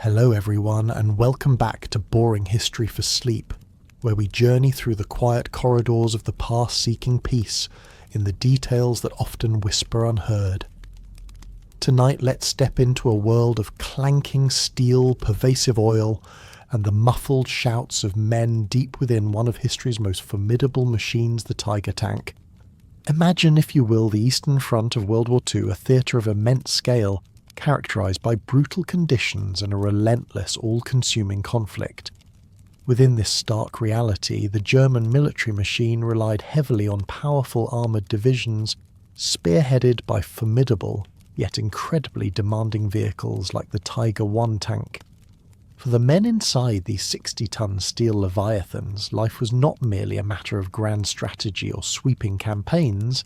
Hello everyone, and welcome back to Boring History for Sleep, where we journey through the quiet corridors of the past seeking peace in the details that often whisper unheard. Tonight let's step into a world of clanking steel, pervasive oil, and the muffled shouts of men deep within one of history's most formidable machines, the Tiger tank. Imagine, if you will, the Eastern Front of World War II, a theatre of immense scale, characterised by brutal conditions and a relentless, all-consuming conflict. Within this stark reality, the German military machine relied heavily on powerful armoured divisions, spearheaded by formidable, yet incredibly demanding vehicles like the Tiger I tank. For the men inside these 60-ton steel leviathans, life was not merely a matter of grand strategy or sweeping campaigns.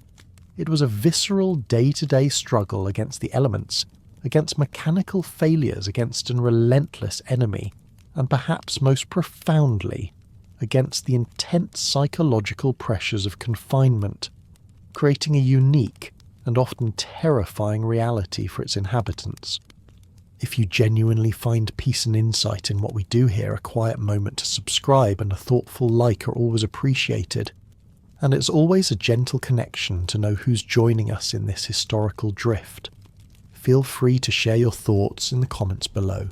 It was a visceral, day-to-day struggle against the elements, against mechanical failures, against an relentless enemy, and perhaps most profoundly, against the intense psychological pressures of confinement, creating a unique and often terrifying reality for its inhabitants. If you genuinely find peace and insight in what we do here, a quiet moment to subscribe and a thoughtful like are always appreciated, and it's always a gentle connection to know who's joining us in this historical drift. Feel free to share your thoughts in the comments below.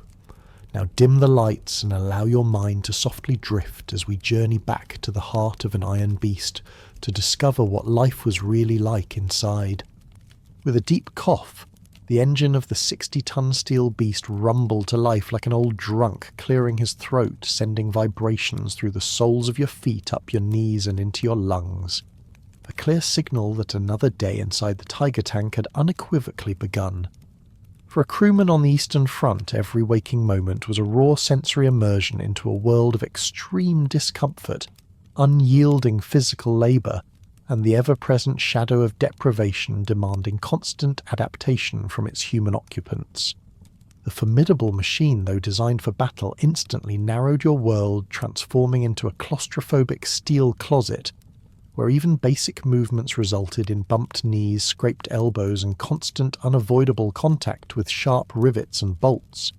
Now dim the lights and allow your mind to softly drift as we journey back to the heart of an iron beast to discover what life was really like inside. With a deep cough, the engine of the 60-ton steel beast rumbled to life like an old drunk, clearing his throat, sending vibrations through the soles of your feet, up your knees and into your lungs. A clear signal that another day inside the Tiger tank had unequivocally begun. For a crewman on the Eastern Front, every waking moment was a raw sensory immersion into a world of extreme discomfort, unyielding physical labour, and the ever-present shadow of deprivation demanding constant adaptation from its human occupants. The formidable machine, though designed for battle, instantly narrowed your world, transforming into a claustrophobic steel closet, where even basic movements resulted in bumped knees, scraped elbows, and constant unavoidable contact with sharp rivets and bolts.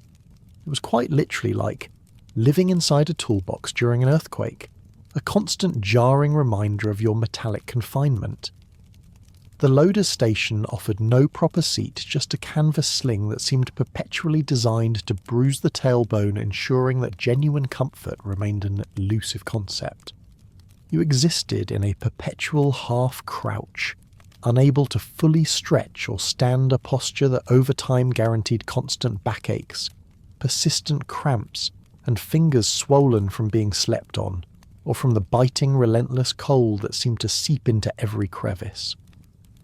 It was quite literally like living inside a toolbox during an earthquake, a constant jarring reminder of your metallic confinement. The loader's station offered no proper seat, just a canvas sling that seemed perpetually designed to bruise the tailbone, ensuring that genuine comfort remained an elusive concept. You existed in a perpetual half-crouch, unable to fully stretch or stand, a posture that over time guaranteed constant backaches, persistent cramps, and fingers swollen from being slept on, or from the biting, relentless cold that seemed to seep into every crevice.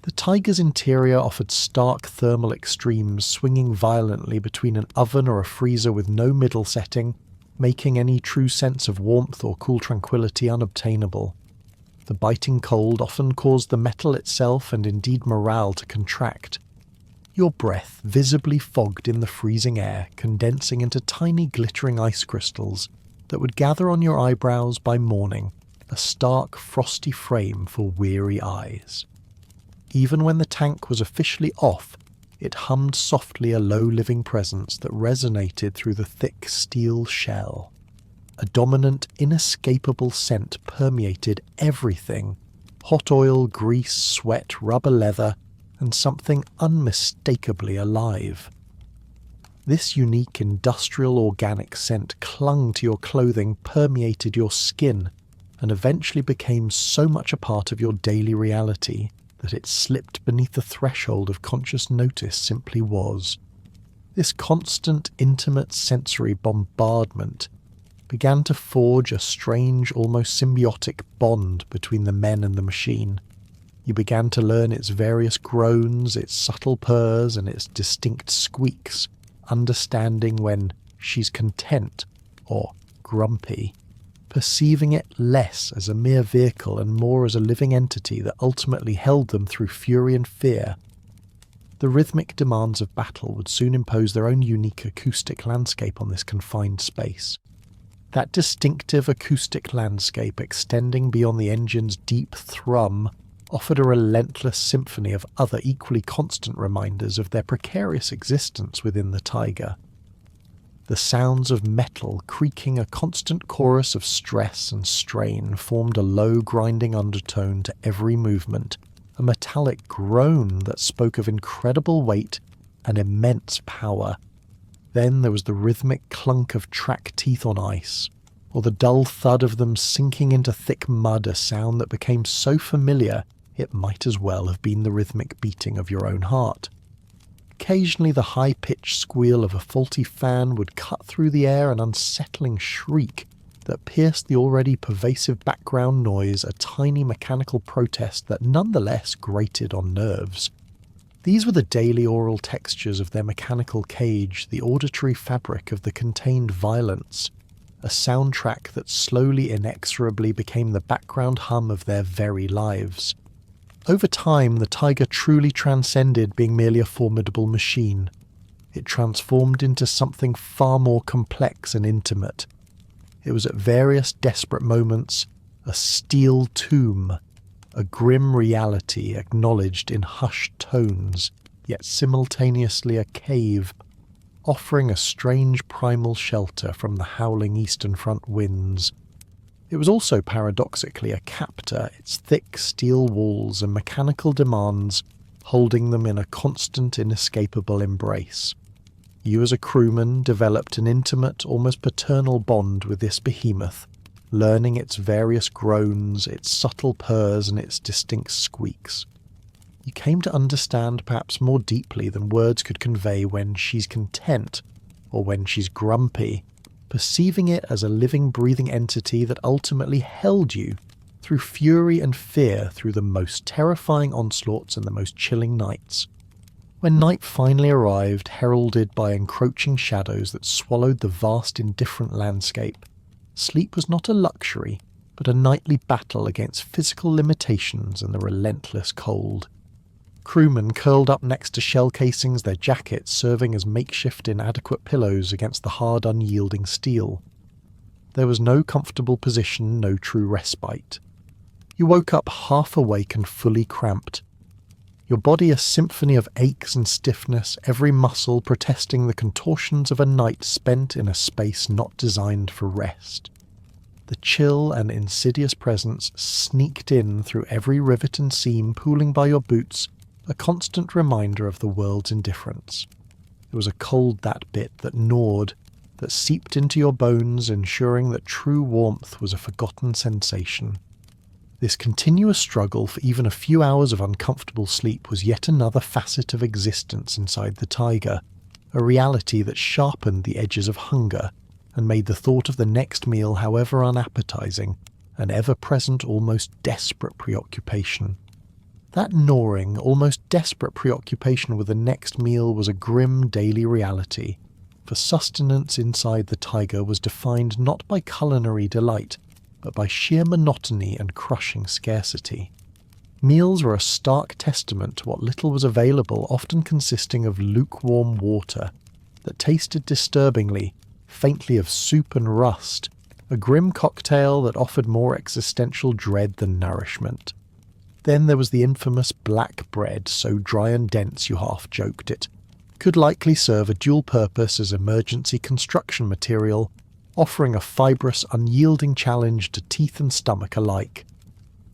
The Tiger's interior offered stark thermal extremes, swinging violently between an oven or a freezer with no middle setting, making any true sense of warmth or cool tranquility unobtainable. The biting cold often caused the metal itself and indeed morale to contract. Your breath visibly fogged in the freezing air, condensing into tiny glittering ice crystals that would gather on your eyebrows by morning, a stark, frosty frame for weary eyes. Even when the tank was officially off, it hummed softly, a low living presence that resonated through the thick steel shell. A dominant, inescapable scent permeated everything: hot oil, grease, sweat, rubber leather, and something unmistakably alive. This unique industrial organic scent clung to your clothing, permeated your skin, and eventually became so much a part of your daily reality that it slipped beneath the threshold of conscious notice simply was. This constant, intimate sensory bombardment began to forge a strange, almost symbiotic bond between the men and the machine. You began to learn its various groans, its subtle purrs, and its distinct squeaks, understanding when she's content or grumpy, perceiving it less as a mere vehicle and more as a living entity that ultimately held them through fury and fear. The rhythmic demands of battle would soon impose their own unique acoustic landscape on this confined space. That distinctive acoustic landscape, extending beyond the engine's deep thrum, offered a relentless symphony of other equally constant reminders of their precarious existence within the Tiger. The sounds of metal creaking, a constant chorus of stress and strain, formed a low grinding undertone to every movement, a metallic groan that spoke of incredible weight and immense power. Then there was the rhythmic clunk of track teeth on ice, or the dull thud of them sinking into thick mud, a sound that became so familiar it might as well have been the rhythmic beating of your own heart. Occasionally the high-pitched squeal of a faulty fan would cut through the air, an unsettling shriek that pierced the already pervasive background noise, a tiny mechanical protest that nonetheless grated on nerves. These were the daily oral textures of their mechanical cage, the auditory fabric of the contained violence, a soundtrack that slowly, inexorably became the background hum of their very lives. Over time, the tiger truly transcended being merely a formidable machine. It transformed into something far more complex and intimate. It was at various desperate moments a steel tomb, a grim reality acknowledged in hushed tones, yet simultaneously a cave, offering a strange primal shelter from the howling eastern front winds. It was also paradoxically a captor, its thick steel walls and mechanical demands holding them in a constant, inescapable embrace. You as a crewman developed an intimate, almost paternal bond with this behemoth, learning its various groans, its subtle purrs and its distinct squeaks. You came to understand perhaps more deeply than words could convey when she's content or when she's grumpy, perceiving it as a living, breathing entity that ultimately held you through fury and fear, through the most terrifying onslaughts and the most chilling nights. When night finally arrived, heralded by encroaching shadows that swallowed the vast, indifferent landscape, sleep was not a luxury, but a nightly battle against physical limitations and the relentless cold. Crewmen curled up next to shell casings, their jackets serving as makeshift inadequate pillows against the hard, unyielding steel. There was no comfortable position, no true respite. You woke up half awake and fully cramped. Your body a symphony of aches and stiffness, every muscle protesting the contortions of a night spent in a space not designed for rest. The chill and insidious presence sneaked in through every rivet and seam pooling by your boots, a constant reminder of the world's indifference. There was a cold that bit that gnawed, that seeped into your bones, ensuring that true warmth was a forgotten sensation. This continuous struggle for even a few hours of uncomfortable sleep was yet another facet of existence inside the tiger, a reality that sharpened the edges of hunger and made the thought of the next meal, however unappetizing, an ever-present, almost desperate preoccupation. That gnawing, almost desperate preoccupation with the next meal was a grim daily reality, for sustenance inside the tiger was defined not by culinary delight, but by sheer monotony and crushing scarcity. Meals were a stark testament to what little was available, often consisting of lukewarm water that tasted disturbingly, faintly of soup and rust, a grim cocktail that offered more existential dread than nourishment. Then there was the infamous black bread, so dry and dense you half joked it could likely serve a dual purpose as emergency construction material, offering a fibrous, unyielding challenge to teeth and stomach alike.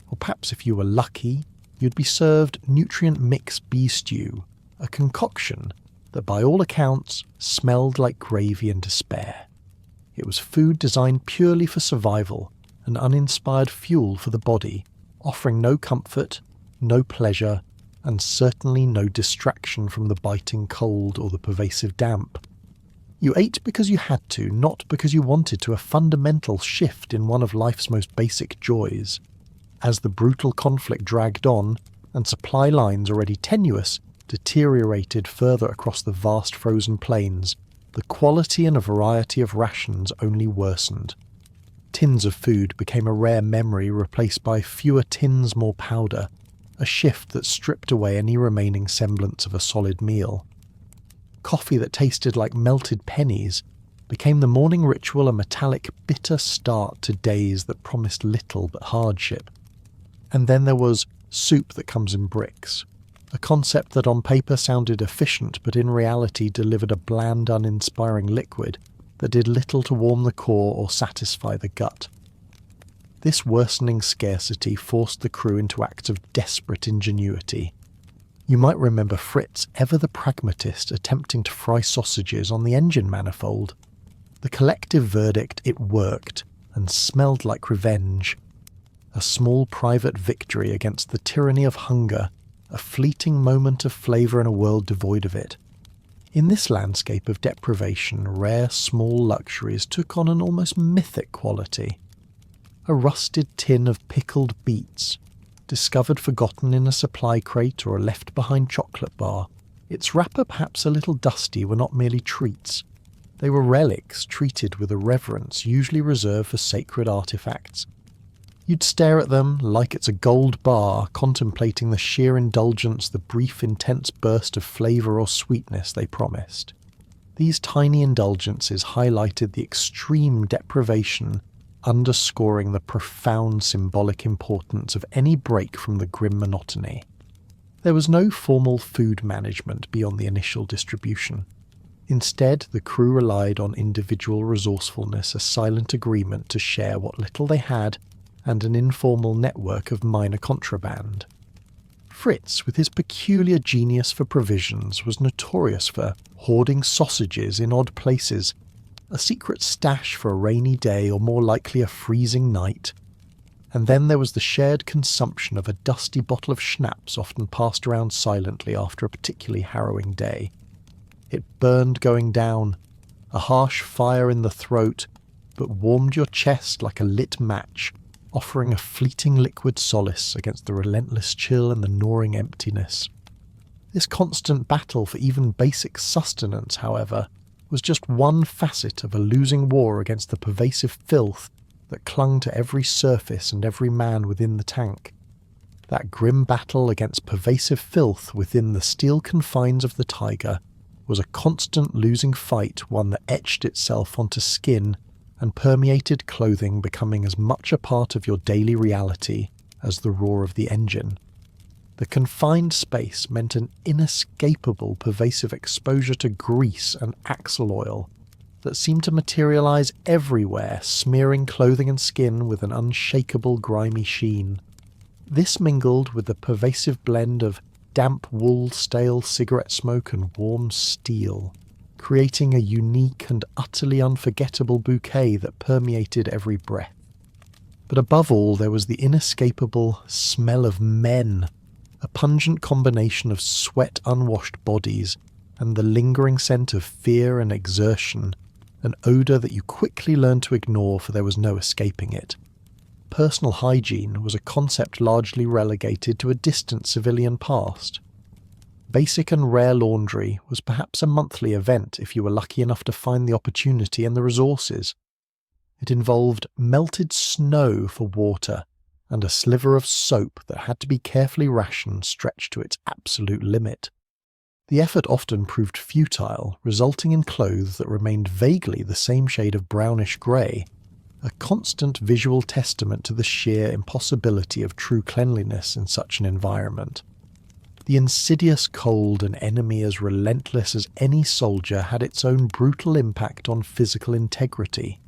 Or perhaps if you were lucky, you'd be served nutrient mix bee stew, a concoction that by all accounts smelled like gravy and despair. It was food designed purely for survival, an uninspired fuel for the body, offering no comfort, no pleasure, and certainly no distraction from the biting cold or the pervasive damp. You ate because you had to, not because you wanted to, a fundamental shift in one of life's most basic joys. As the brutal conflict dragged on, and supply lines already tenuous deteriorated further across the vast frozen plains, the quality and a variety of rations only worsened. Tins of food became a rare memory, replaced by fewer tins, more powder, a shift that stripped away any remaining semblance of a solid meal. Coffee that tasted like melted pennies became the morning ritual, a metallic, bitter start to days that promised little but hardship. And then there was soup that comes in bricks, a concept that on paper sounded efficient but in reality delivered a bland, uninspiring liquid that did little to warm the core or satisfy the gut. This worsening scarcity forced the crew into acts of desperate ingenuity. You might remember Fritz, ever the pragmatist, attempting to fry sausages on the engine manifold. The collective verdict: it worked, and smelled like revenge. A small private victory against the tyranny of hunger, a fleeting moment of flavour in a world devoid of it. In this landscape of deprivation, rare small luxuries took on an almost mythic quality. A rusted tin of pickled beets, discovered forgotten in a supply crate or a left-behind chocolate bar. Its wrapper perhaps a little dusty were not merely treats. They were relics treated with a reverence usually reserved for sacred artefacts. You'd stare at them like it's a gold bar, contemplating the sheer indulgence, the brief intense burst of flavour or sweetness they promised. These tiny indulgences highlighted the extreme deprivation, underscoring the profound symbolic importance of any break from the grim monotony. There was no formal food management beyond the initial distribution. Instead, the crew relied on individual resourcefulness, a silent agreement to share what little they had, and an informal network of minor contraband. Fritz, with his peculiar genius for provisions, was notorious for hoarding sausages in odd places, a secret stash for a rainy day or more likely a freezing night. And then there was the shared consumption of a dusty bottle of schnapps often passed around silently after a particularly harrowing day. It burned going down, a harsh fire in the throat, but warmed your chest like a lit match, offering a fleeting liquid solace against the relentless chill and the gnawing emptiness. This constant battle for even basic sustenance, however, was just one facet of a losing war against the pervasive filth that clung to every surface and every man within the tank. That grim battle against pervasive filth within the steel confines of the Tiger was a constant losing fight, one that etched itself onto skin and permeated clothing, becoming as much a part of your daily reality as the roar of the engine. The confined space meant an inescapable pervasive exposure to grease and axle oil that seemed to materialize everywhere, smearing clothing and skin with an unshakable grimy sheen. This mingled with the pervasive blend of damp wool, stale cigarette smoke and warm steel, creating a unique and utterly unforgettable bouquet that permeated every breath. But above all, there was the inescapable smell of men, a pungent combination of sweat unwashed bodies and the lingering scent of fear and exertion, an odour that you quickly learned to ignore, for there was no escaping it. Personal hygiene was a concept largely relegated to a distant civilian past. Basic and rare laundry was perhaps a monthly event if you were lucky enough to find the opportunity and the resources. It involved melted snow for water and a sliver of soap that had to be carefully rationed, stretched to its absolute limit. The effort often proved futile, resulting in clothes that remained vaguely the same shade of brownish grey, a constant visual testament to the sheer impossibility of true cleanliness in such an environment. The insidious cold, an enemy as relentless as any soldier, had its own brutal impact on physical integrity.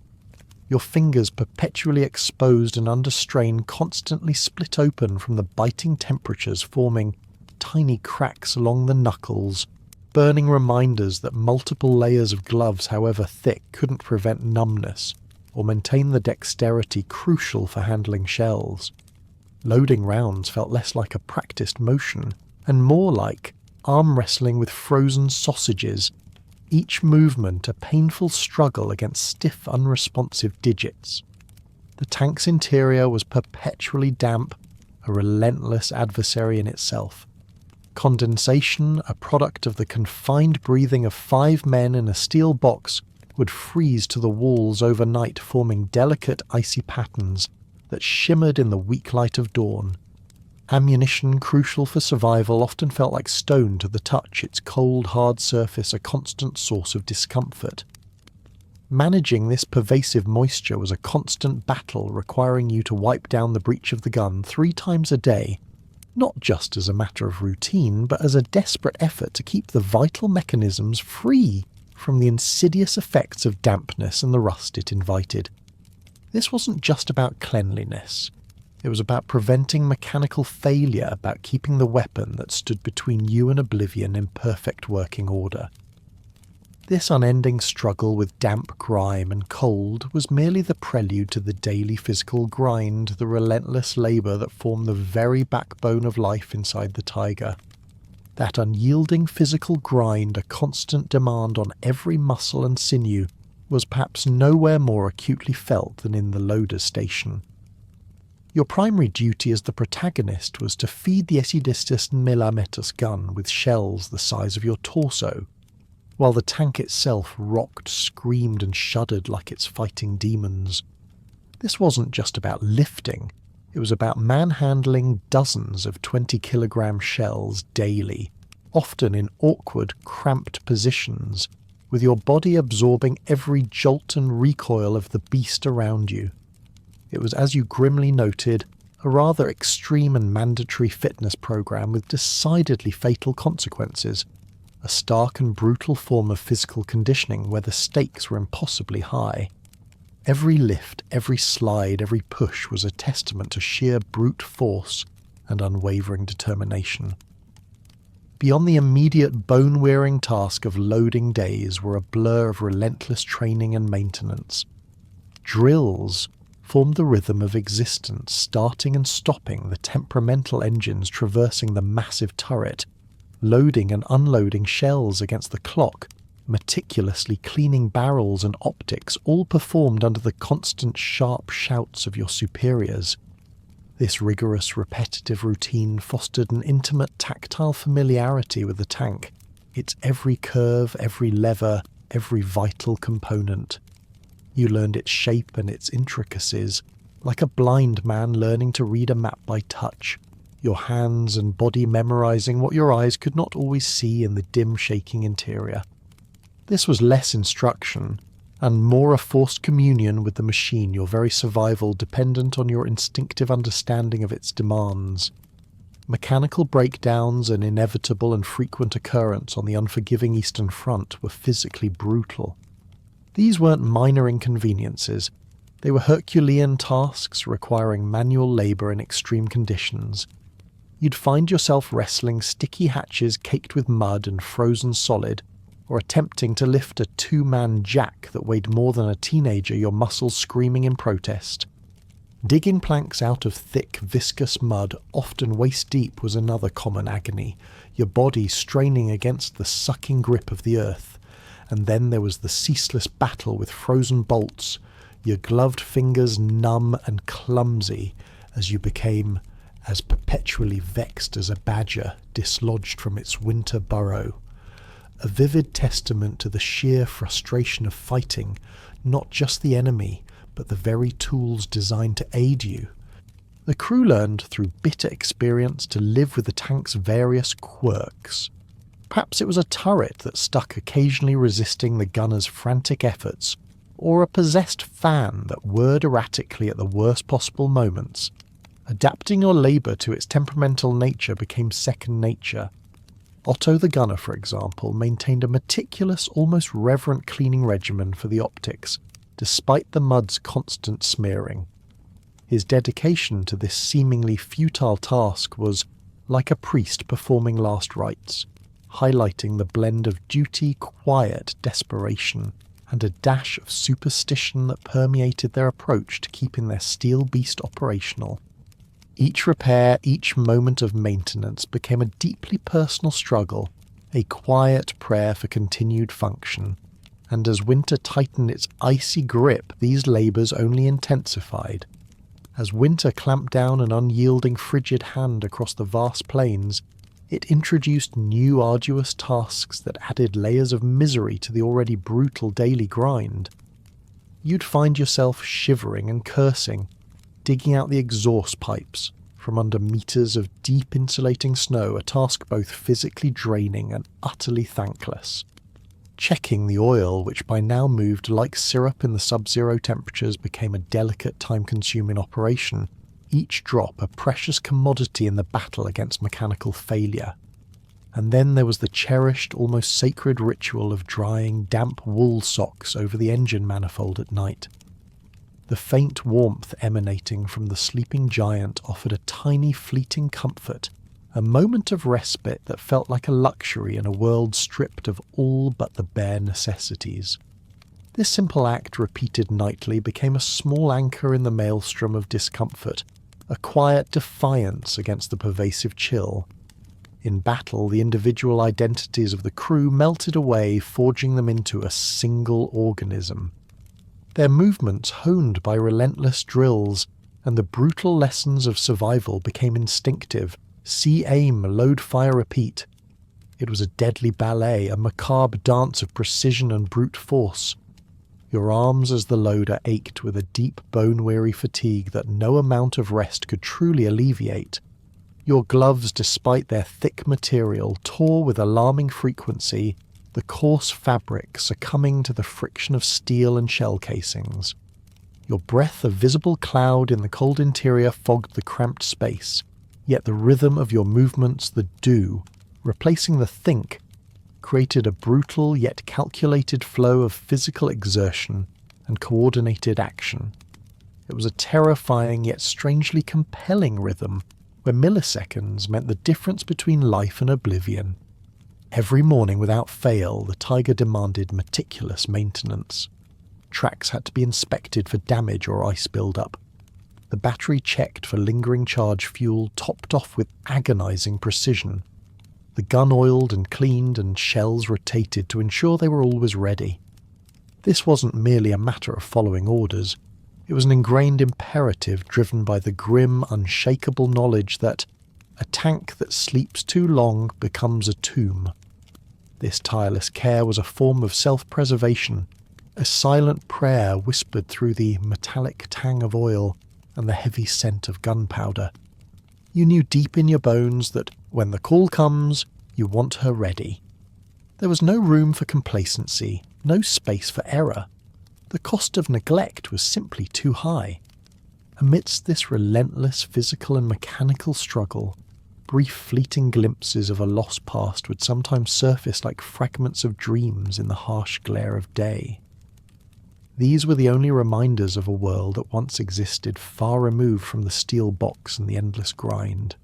Your fingers, perpetually exposed and under strain, constantly split open from the biting temperatures, forming tiny cracks along the knuckles, burning reminders that multiple layers of gloves, however thick, couldn't prevent numbness or maintain the dexterity crucial for handling shells. Loading rounds felt less like a practiced motion and more like arm wrestling with frozen sausages, each movement a painful struggle against stiff, unresponsive digits. The tank's interior was perpetually damp, a relentless adversary in itself. Condensation, a product of the confined breathing of 5 men in a steel box, would freeze to the walls overnight, forming delicate icy patterns that shimmered in the weak light of dawn. Ammunition crucial for survival often felt like stone to the touch, its cold, hard surface a constant source of discomfort. Managing this pervasive moisture was a constant battle, requiring you to wipe down the breech of the gun 3 times a day, not just as a matter of routine, but as a desperate effort to keep the vital mechanisms free from the insidious effects of dampness and the rust it invited. This wasn't just about cleanliness. It was about preventing mechanical failure, about keeping the weapon that stood between you and oblivion in perfect working order. This unending struggle with damp grime and cold was merely the prelude to the daily physical grind, the relentless labour that formed the very backbone of life inside the taiga. That unyielding physical grind, a constant demand on every muscle and sinew, was perhaps nowhere more acutely felt than in the loader station. Your primary duty as the protagonist was to feed the Esidistis mm gun with shells the size of your torso, while the tank itself rocked, screamed and shuddered like it's fighting demons. This wasn't just about lifting, it was about manhandling dozens of 20-kilogram shells daily, often in awkward, cramped positions, with your body absorbing every jolt and recoil of the beast around you. It was, as you grimly noted, a rather extreme and mandatory fitness program with decidedly fatal consequences, a stark and brutal form of physical conditioning where the stakes were impossibly high. Every lift, every slide, every push was a testament to sheer brute force and unwavering determination. Beyond the immediate bone-wearing task of loading days were a blur of relentless training and maintenance. Drills formed the rhythm of existence, starting and stopping the temperamental engines traversing the massive turret, loading and unloading shells against the clock, meticulously cleaning barrels and optics, all performed under the constant sharp shouts of your superiors. This rigorous, repetitive routine fostered an intimate tactile familiarity with the tank, its every curve, every lever, every vital component. You learned its shape and its intricacies, like a blind man learning to read a map by touch, your hands and body memorizing what your eyes could not always see in the dim, shaking interior. This was less instruction, and more a forced communion with the machine, your very survival dependent on your instinctive understanding of its demands. Mechanical breakdowns, an inevitable and frequent occurrence on the unforgiving Eastern Front, were physically brutal. These weren't minor inconveniences. They were Herculean tasks requiring manual labour in extreme conditions. You'd find yourself wrestling sticky hatches caked with mud and frozen solid, or attempting to lift a two-man jack that weighed more than a teenager, your muscles screaming in protest. Digging planks out of thick, viscous mud, often waist-deep, was another common agony, your body straining against the sucking grip of the earth. And then there was the ceaseless battle with frozen bolts, your gloved fingers numb and clumsy as you became as perpetually vexed as a badger dislodged from its winter burrow. A vivid testament to the sheer frustration of fighting, not just the enemy, but the very tools designed to aid you. The crew learned through bitter experience to live with the tank's various quirks. Perhaps it was a turret that stuck occasionally resisting the gunner's frantic efforts, or a possessed fan that whirred erratically at the worst possible moments. Adapting your labour to its temperamental nature became second nature. Otto the gunner, for example, maintained a meticulous, almost reverent cleaning regimen for the optics, despite the mud's constant smearing. His dedication to this seemingly futile task was like a priest performing last rites, highlighting the blend of duty, quiet, desperation, and a dash of superstition that permeated their approach to keeping their steel beast operational. Each repair, each moment of maintenance became a deeply personal struggle, a quiet prayer for continued function, and as winter tightened its icy grip, these labours only intensified. As winter clamped down an unyielding frigid hand across the vast plains, it introduced new arduous tasks that added layers of misery to the already brutal daily grind. You'd find yourself shivering and cursing, digging out the exhaust pipes from under meters of deep insulating snow, a task both physically draining and utterly thankless. Checking the oil, which by now moved like syrup in the sub-zero temperatures, became a delicate, time-consuming operation, each drop a precious commodity in the battle against mechanical failure. And then there was the cherished, almost sacred ritual of drying damp wool socks over the engine manifold at night. The faint warmth emanating from the sleeping giant offered a tiny fleeting comfort, a moment of respite that felt like a luxury in a world stripped of all but the bare necessities. This simple act, repeated nightly, became a small anchor in the maelstrom of discomfort, a quiet defiance against the pervasive chill. In battle, the individual identities of the crew melted away, forging them into a single organism. Their movements honed by relentless drills, and the brutal lessons of survival became instinctive. See, aim, load, fire, repeat. It was a deadly ballet, a macabre dance of precision and brute force. Your arms as the loader ached with a deep bone-weary fatigue that no amount of rest could truly alleviate. Your gloves, despite their thick material, tore with alarming frequency, the coarse fabric succumbing to the friction of steel and shell casings. Your breath, a visible cloud in the cold interior, fogged the cramped space, yet the rhythm of your movements, the do, replacing the think, created a brutal yet calculated flow of physical exertion and coordinated action. It was a terrifying yet strangely compelling rhythm, where milliseconds meant the difference between life and oblivion. Every morning without fail, the Tiger demanded meticulous maintenance. Tracks had to be inspected for damage or ice buildup. The battery checked for lingering charge fuel, topped off with agonizing precision. The gun oiled and cleaned and shells rotated to ensure they were always ready. This wasn't merely a matter of following orders. It was an ingrained imperative driven by the grim, unshakable knowledge that a tank that sleeps too long becomes a tomb. This tireless care was a form of self-preservation, a silent prayer whispered through the metallic tang of oil and the heavy scent of gunpowder. You knew deep in your bones that when the call comes, you want her ready. There was no room for complacency, no space for error. The cost of neglect was simply too high. Amidst this relentless physical and mechanical struggle, brief fleeting glimpses of a lost past would sometimes surface like fragments of dreams in the harsh glare of day. These were the only reminders of a world that once existed far removed from the steel box and the endless grind.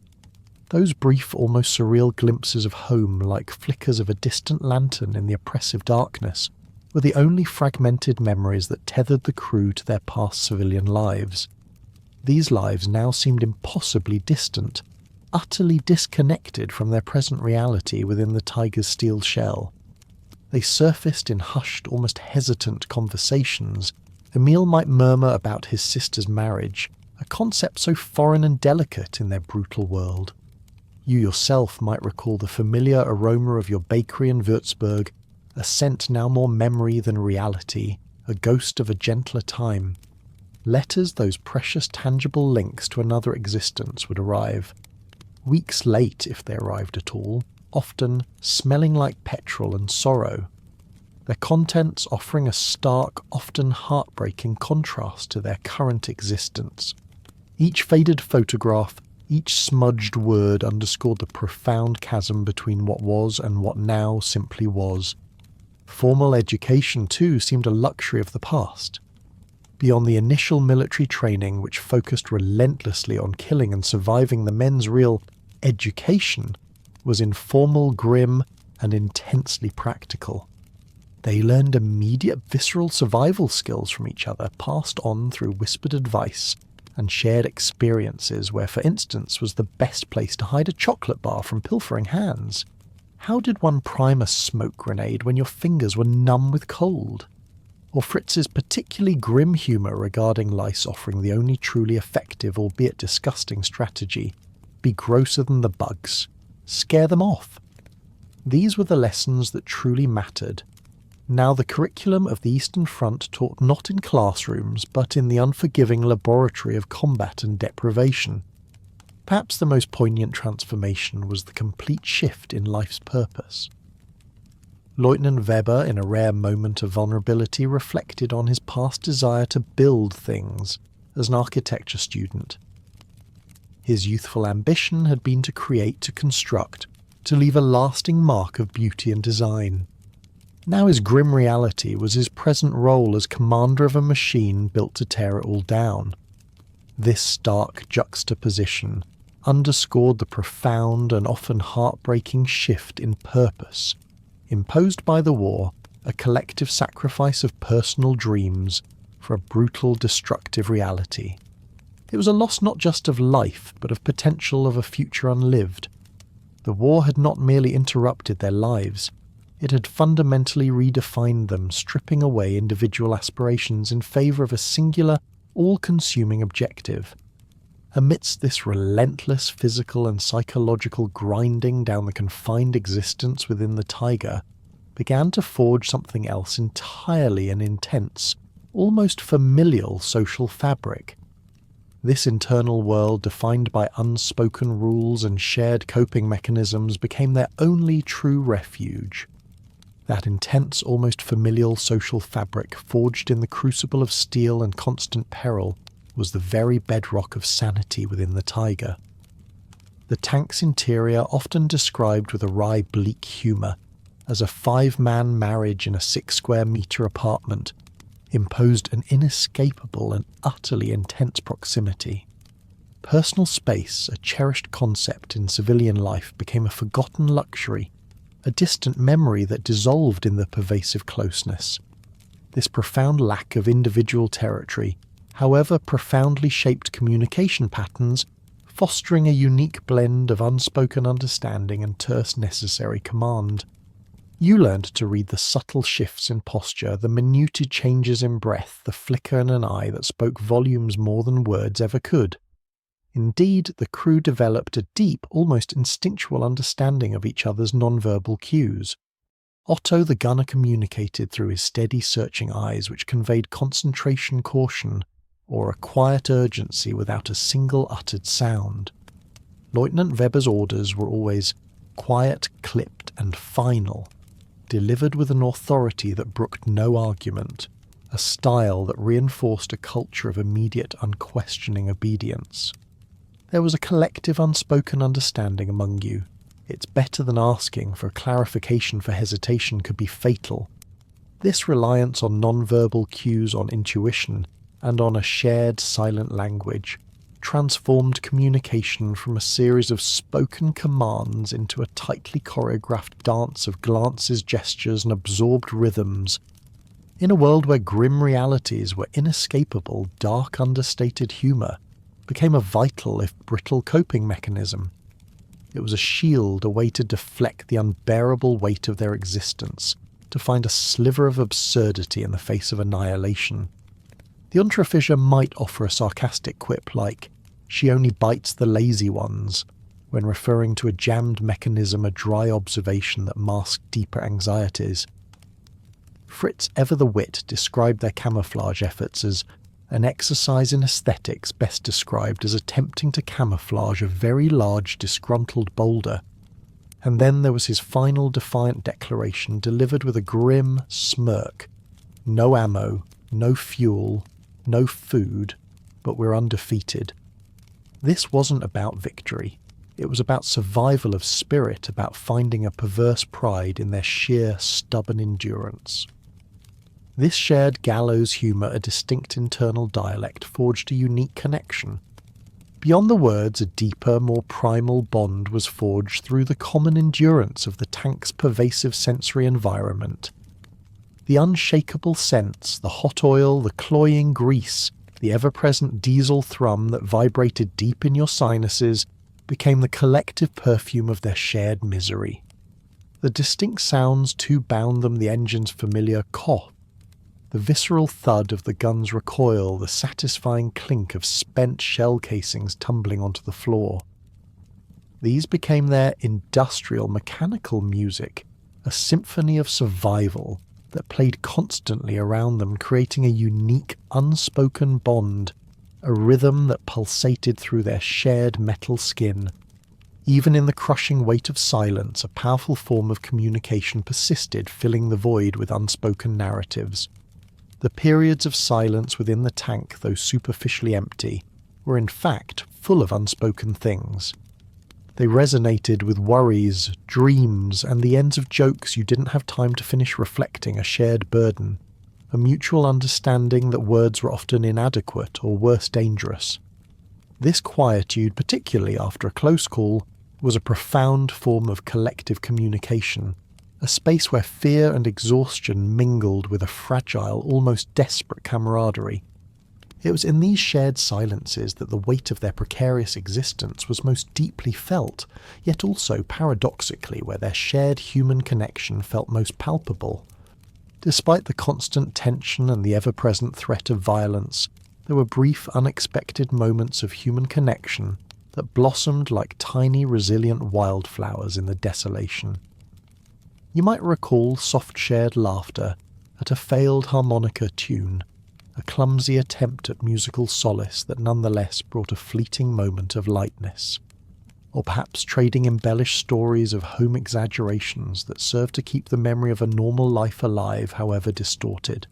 Those brief, almost surreal glimpses of home, like flickers of a distant lantern in the oppressive darkness, were the only fragmented memories that tethered the crew to their past civilian lives. These lives now seemed impossibly distant, utterly disconnected from their present reality within the Tiger's steel shell. They surfaced in hushed, almost hesitant conversations. Emil might murmur about his sister's marriage, a concept so foreign and delicate in their brutal world. You yourself might recall the familiar aroma of your bakery in Würzburg, a scent now more memory than reality, a ghost of a gentler time. Letters, those precious tangible links to another existence, would arrive. Weeks late, if they arrived at all, often smelling like petrol and sorrow. Their contents offering a stark, often heartbreaking contrast to their current existence. Each faded photograph, each smudged word underscored the profound chasm between what was and what now simply was. Formal education, too, seemed a luxury of the past. Beyond the initial military training, which focused relentlessly on killing and surviving, the men's real education was informal, grim, and intensely practical. They learned immediate visceral survival skills from each other, passed on through whispered advice and shared experiences where, for instance, was the best place to hide a chocolate bar from pilfering hands. How did one prime a smoke grenade when your fingers were numb with cold? Or Fritz's particularly grim humour regarding lice offering the only truly effective, albeit disgusting, strategy: be grosser than the bugs. Scare them off. These were the lessons that truly mattered. Now the curriculum of the Eastern Front taught not in classrooms, but in the unforgiving laboratory of combat and deprivation. Perhaps the most poignant transformation was the complete shift in life's purpose. Lieutenant Weber, in a rare moment of vulnerability, reflected on his past desire to build things as an architecture student. His youthful ambition had been to create, to construct, to leave a lasting mark of beauty and design. Now his grim reality was his present role as commander of a machine built to tear it all down. This stark juxtaposition underscored the profound and often heartbreaking shift in purpose imposed by the war, a collective sacrifice of personal dreams for a brutal, destructive reality. It was a loss not just of life, but of potential of a future unlived. The war had not merely interrupted their lives, it had fundamentally redefined them, stripping away individual aspirations in favour of a singular, all-consuming objective. Amidst this relentless physical and psychological grinding down the confined existence within the taiga, began to forge something else entirely an intense, almost familial social fabric. This internal world, defined by unspoken rules and shared coping mechanisms, became their only true refuge. That intense, almost familial social fabric, forged in the crucible of steel and constant peril, was the very bedrock of sanity within the taiga. The tank's interior, often described with a wry, bleak humour, as a 5-man marriage in a 6-square-metre apartment, imposed an inescapable and utterly intense proximity. Personal space, a cherished concept in civilian life, became a forgotten luxury, a distant memory that dissolved in the pervasive closeness. This profound lack of individual territory, however, profoundly shaped communication patterns, fostering a unique blend of unspoken understanding and terse necessary command. You learned to read the subtle shifts in posture, the minute changes in breath, the flicker in an eye that spoke volumes more than words ever could. Indeed, the crew developed a deep, almost instinctual understanding of each other's nonverbal cues. Otto the gunner communicated through his steady, searching eyes, which conveyed concentration, caution, or a quiet urgency without a single uttered sound. Lieutenant Weber's orders were always quiet, clipped, and final, delivered with an authority that brooked no argument, a style that reinforced a culture of immediate, unquestioning obedience. There was a collective unspoken understanding among you. It's better than asking for clarification, for hesitation could be fatal. This reliance on non-verbal cues, on intuition, and on a shared silent language transformed communication from a series of spoken commands into a tightly choreographed dance of glances, gestures, and absorbed rhythms. In a world where grim realities were inescapable, dark, understated humour became a vital, if brittle, coping mechanism. It was a shield, a way to deflect the unbearable weight of their existence, to find a sliver of absurdity in the face of annihilation. The Unterfischer might offer a sarcastic quip like, "She only bites the lazy ones," when referring to a jammed mechanism, a dry observation that masked deeper anxieties. Fritz Ever the Wit described their camouflage efforts as an exercise in aesthetics best described as attempting to camouflage a very large disgruntled boulder. And then there was his final defiant declaration delivered with a grim smirk. No ammo, no fuel, no food, but we're undefeated. This wasn't about victory. It was about survival of spirit, about finding a perverse pride in their sheer, stubborn endurance. This shared gallows humour, a distinct internal dialect, forged a unique connection. Beyond the words, a deeper, more primal bond was forged through the common endurance of the tank's pervasive sensory environment. The unshakable scents, the hot oil, the cloying grease, the ever-present diesel thrum that vibrated deep in your sinuses became the collective perfume of their shared misery. The distinct sounds too bound them the engine's familiar cough, the visceral thud of the gun's recoil, the satisfying clink of spent shell casings tumbling onto the floor. These became their industrial, mechanical music, a symphony of survival that played constantly around them, creating a unique, unspoken bond, a rhythm that pulsated through their shared metal skin. Even in the crushing weight of silence, a powerful form of communication persisted, filling the void with unspoken narratives. The periods of silence within the tank, though superficially empty, were in fact full of unspoken things. They resonated with worries, dreams, and the ends of jokes you didn't have time to finish reflecting a shared burden, a mutual understanding that words were often inadequate or worse dangerous. This quietude, particularly after a close call, was a profound form of collective communication, a space where fear and exhaustion mingled with a fragile, almost desperate camaraderie. It was in these shared silences that the weight of their precarious existence was most deeply felt, yet also paradoxically where their shared human connection felt most palpable. Despite the constant tension and the ever-present threat of violence, there were brief, unexpected moments of human connection that blossomed like tiny, resilient wildflowers in the desolation. You might recall soft shared laughter at a failed harmonica tune, a clumsy attempt at musical solace that nonetheless brought a fleeting moment of lightness. Or perhaps trading embellished stories of home exaggerations that served to keep the memory of a normal life alive, however distorted.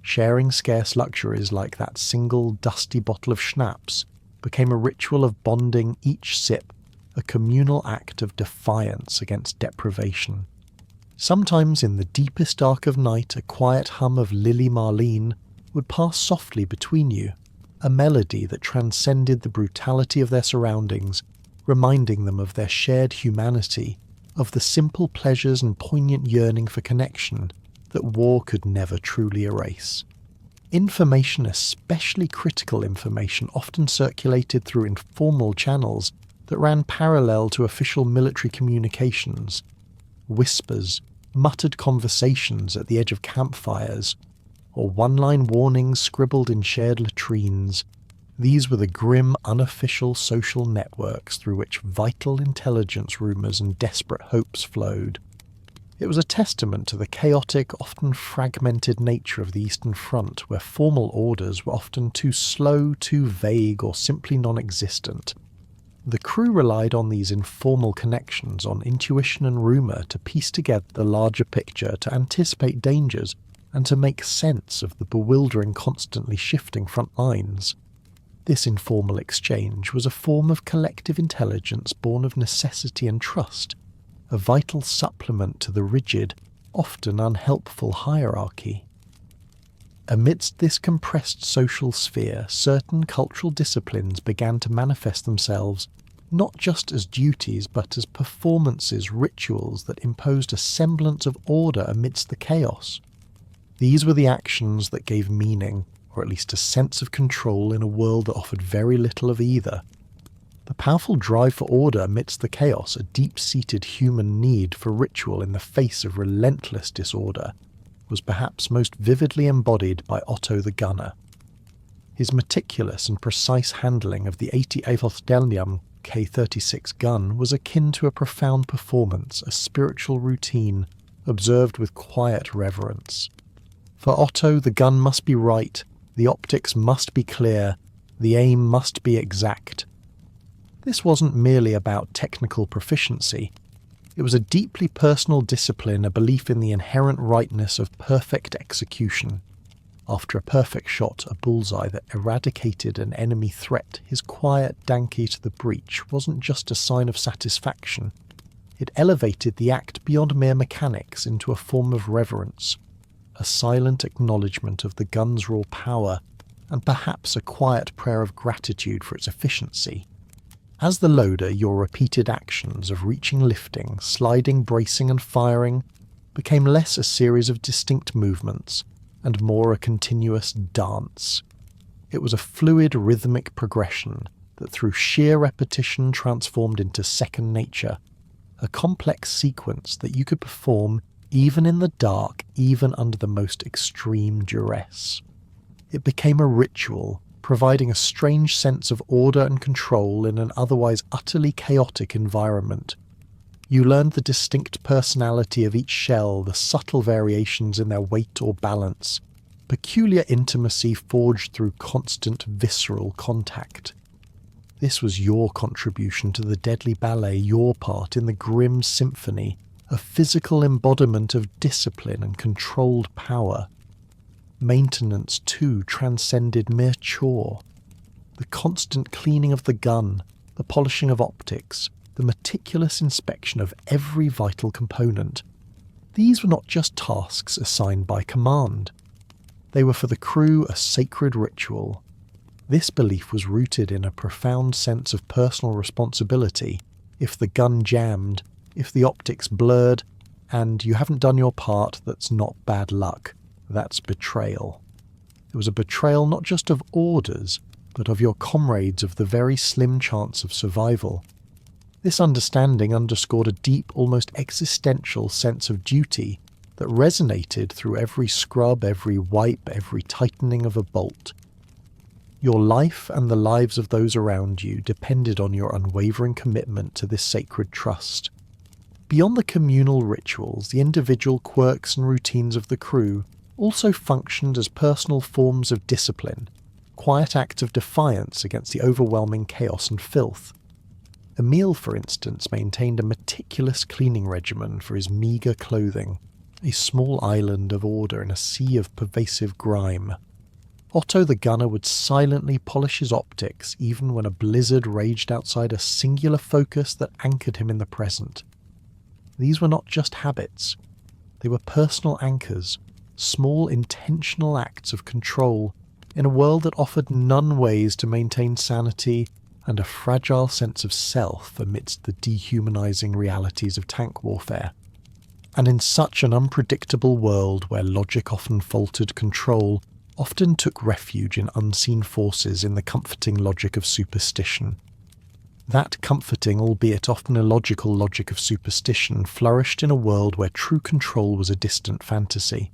Sharing scarce luxuries like that single dusty bottle of schnapps became a ritual of bonding, each sip a communal act of defiance against deprivation. Sometimes in the deepest dark of night, a quiet hum of Lily Marlene would pass softly between you, a melody that transcended the brutality of their surroundings, reminding them of their shared humanity, of the simple pleasures and poignant yearning for connection that war could never truly erase. Information, especially critical information, often circulated through informal channels that ran parallel to official military communications. Whispers, muttered conversations at the edge of campfires, or one-line warnings scribbled in shared latrines. These were the grim, unofficial social networks through which vital intelligence rumours and desperate hopes flowed. It was a testament to the chaotic, often fragmented nature of the Eastern Front, where formal orders were often too slow, too vague, or simply non-existent. The crew relied on these informal connections, on intuition and rumour, to piece together the larger picture, to anticipate dangers, and to make sense of the bewildering, constantly shifting front lines. This informal exchange was a form of collective intelligence born of necessity and trust, a vital supplement to the rigid, often unhelpful hierarchy. Amidst this compressed social sphere, certain cultural disciplines began to manifest themselves not just as duties but as performances, rituals that imposed a semblance of order amidst the chaos. These were the actions that gave meaning, or at least a sense of control in a world that offered very little of either. The powerful drive for order amidst the chaos, a deep-seated human need for ritual in the face of relentless disorder, was perhaps most vividly embodied by Otto the Gunner. His meticulous and precise handling of the 88th Delnium K-36 gun was akin to a profound performance, a spiritual routine, observed with quiet reverence. For Otto, the gun must be right, the optics must be clear, the aim must be exact. This wasn't merely about technical proficiency. It was a deeply personal discipline, a belief in the inherent rightness of perfect execution. After a perfect shot, a bullseye that eradicated an enemy threat, his quiet Danke to the breach wasn't just a sign of satisfaction. It elevated the act beyond mere mechanics into a form of reverence, a silent acknowledgement of the gun's raw power, and perhaps a quiet prayer of gratitude for its efficiency. As the loader, your repeated actions of reaching, lifting, sliding, bracing and firing became less a series of distinct movements and more a continuous dance. It was a fluid, rhythmic progression that through sheer repetition transformed into second nature, a complex sequence that you could perform even in the dark, even under the most extreme duress. It became a ritual, providing a strange sense of order and control in an otherwise utterly chaotic environment. You learned the distinct personality of each shell, the subtle variations in their weight or balance, peculiar intimacy forged through constant visceral contact. This was your contribution to the deadly ballet, your part in the grim symphony, a physical embodiment of discipline and controlled power. Maintenance, too, transcended mere chore. The constant cleaning of the gun, the polishing of optics, the meticulous inspection of every vital component. These were not just tasks assigned by command. They were for the crew a sacred ritual. This belief was rooted in a profound sense of personal responsibility. If the gun jammed, if the optics blurred, and you haven't done your part, that's not bad luck. That's betrayal. It was a betrayal not just of orders, but of your comrades, of the very slim chance of survival. This understanding underscored a deep, almost existential sense of duty that resonated through every scrub, every wipe, every tightening of a bolt. Your life and the lives of those around you depended on your unwavering commitment to this sacred trust. Beyond the communal rituals, the individual quirks and routines of the crew also functioned as personal forms of discipline, quiet acts of defiance against the overwhelming chaos and filth. Emil, for instance, maintained a meticulous cleaning regimen for his meagre clothing, a small island of order in a sea of pervasive grime. Otto the gunner would silently polish his optics even when a blizzard raged outside a singular focus that anchored him in the present. These were not just habits. They were personal anchors, small intentional acts of control in a world that offered none ways to maintain sanity and a fragile sense of self amidst the dehumanizing realities of tank warfare. And in such an unpredictable world where logic often faltered, control often took refuge in unseen forces in the comforting logic of superstition. That comforting, albeit often illogical logic of superstition flourished in a world where true control was a distant fantasy.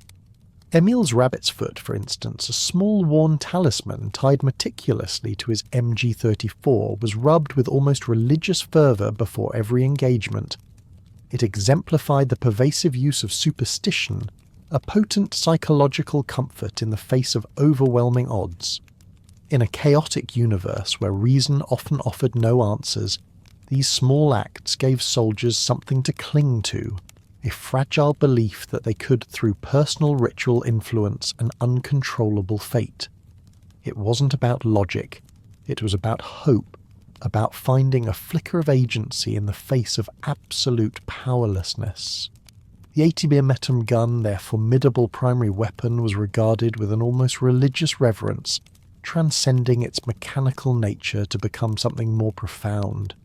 Emil's rabbit's foot, for instance, a small worn talisman tied meticulously to his MG34, was rubbed with almost religious fervour before every engagement. It exemplified the pervasive use of superstition, a potent psychological comfort in the face of overwhelming odds. In a chaotic universe where reason often offered no answers, these small acts gave soldiers something to cling to, a fragile belief that they could, through personal ritual, influence an uncontrollable fate. It wasn't about logic, it was about hope, about finding a flicker of agency in the face of absolute powerlessness. The 80mm gun, their formidable primary weapon, was regarded with an almost religious reverence, transcending its mechanical nature to become something more profound.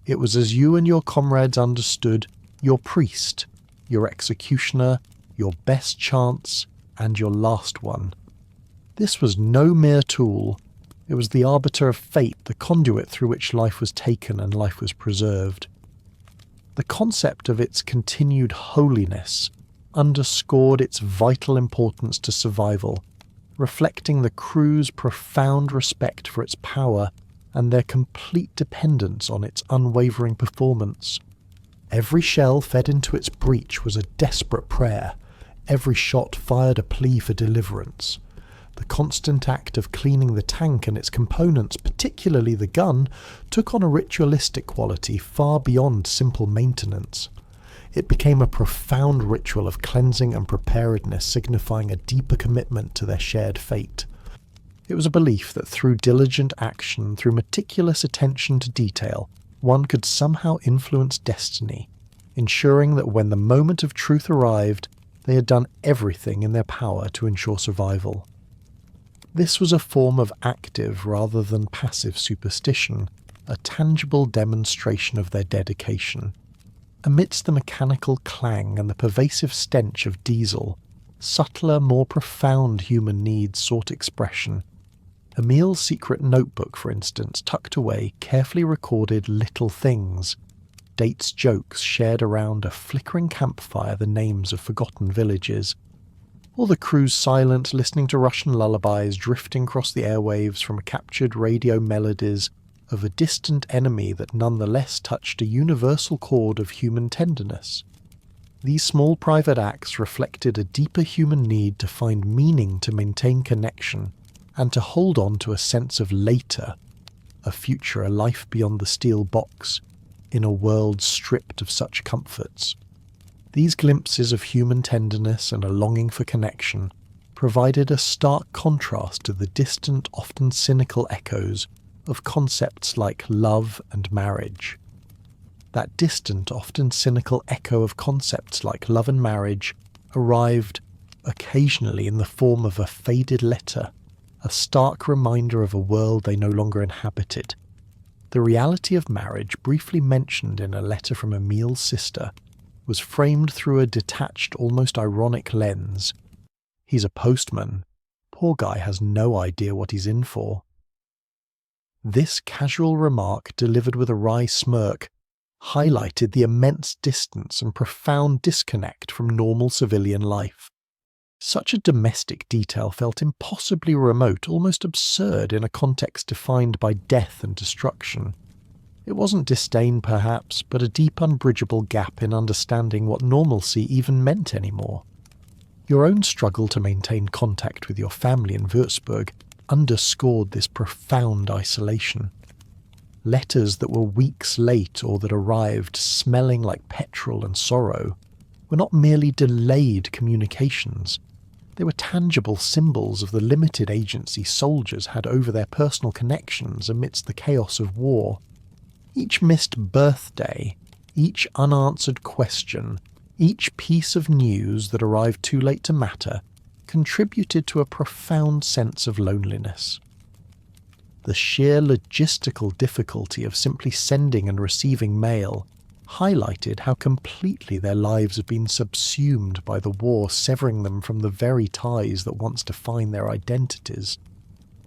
It was as you and your comrades understood your priest, your executioner, your best chance, and your last one. This was no mere tool. It was the arbiter of fate, the conduit through which life was taken and life was preserved. The concept of its continued holiness underscored its vital importance to survival, reflecting the crew's profound respect for its power and their complete dependence on its unwavering performance. Every shell fed into its breech was a desperate prayer. Every shot fired a plea for deliverance. The constant act of cleaning the tank and its components, particularly the gun, took on a ritualistic quality far beyond simple maintenance. It became a profound ritual of cleansing and preparedness, signifying a deeper commitment to their shared fate. It was a belief that through diligent action, through meticulous attention to detail, one could somehow influence destiny, ensuring that when the moment of truth arrived, they had done everything in their power to ensure survival. This was a form of active rather than passive superstition, a tangible demonstration of their dedication. Amidst the mechanical clang and the pervasive stench of diesel, subtler, more profound human needs sought expression. Emil's secret notebook, for instance, tucked away, carefully recorded little things. Dates, jokes shared around a flickering campfire, the names of forgotten villages. Or the crew's silent, listening to Russian lullabies drifting across the airwaves from captured radio melodies of a distant enemy that nonetheless touched a universal chord of human tenderness. These small private acts reflected a deeper human need to find meaning, to maintain connection, and to hold on to a sense of later, a future, a life beyond the steel box, in a world stripped of such comforts. These glimpses of human tenderness and a longing for connection provided a stark contrast to the distant, often cynical echoes of concepts like love and marriage. That distant, often cynical echo of concepts like love and marriage arrived occasionally in the form of a faded letter, a stark reminder of a world they no longer inhabited. The reality of marriage, briefly mentioned in a letter from Emile's sister, was framed through a detached, almost ironic lens. He's a postman. Poor guy has no idea what he's in for. This casual remark, delivered with a wry smirk, highlighted the immense distance and profound disconnect from normal civilian life. Such a domestic detail felt impossibly remote, almost absurd in a context defined by death and destruction. It wasn't disdain, perhaps, but a deep unbridgeable gap in understanding what normalcy even meant anymore. Your own struggle to maintain contact with your family in Würzburg underscored this profound isolation. Letters that were weeks late or that arrived smelling like petrol and sorrow were not merely delayed communications. They were tangible symbols of the limited agency soldiers had over their personal connections amidst the chaos of war. Each missed birthday, each unanswered question, each piece of news that arrived too late to matter, contributed to a profound sense of loneliness. The sheer logistical difficulty of simply sending and receiving mail highlighted how completely their lives had been subsumed by the war, severing them from the very ties that once defined their identities.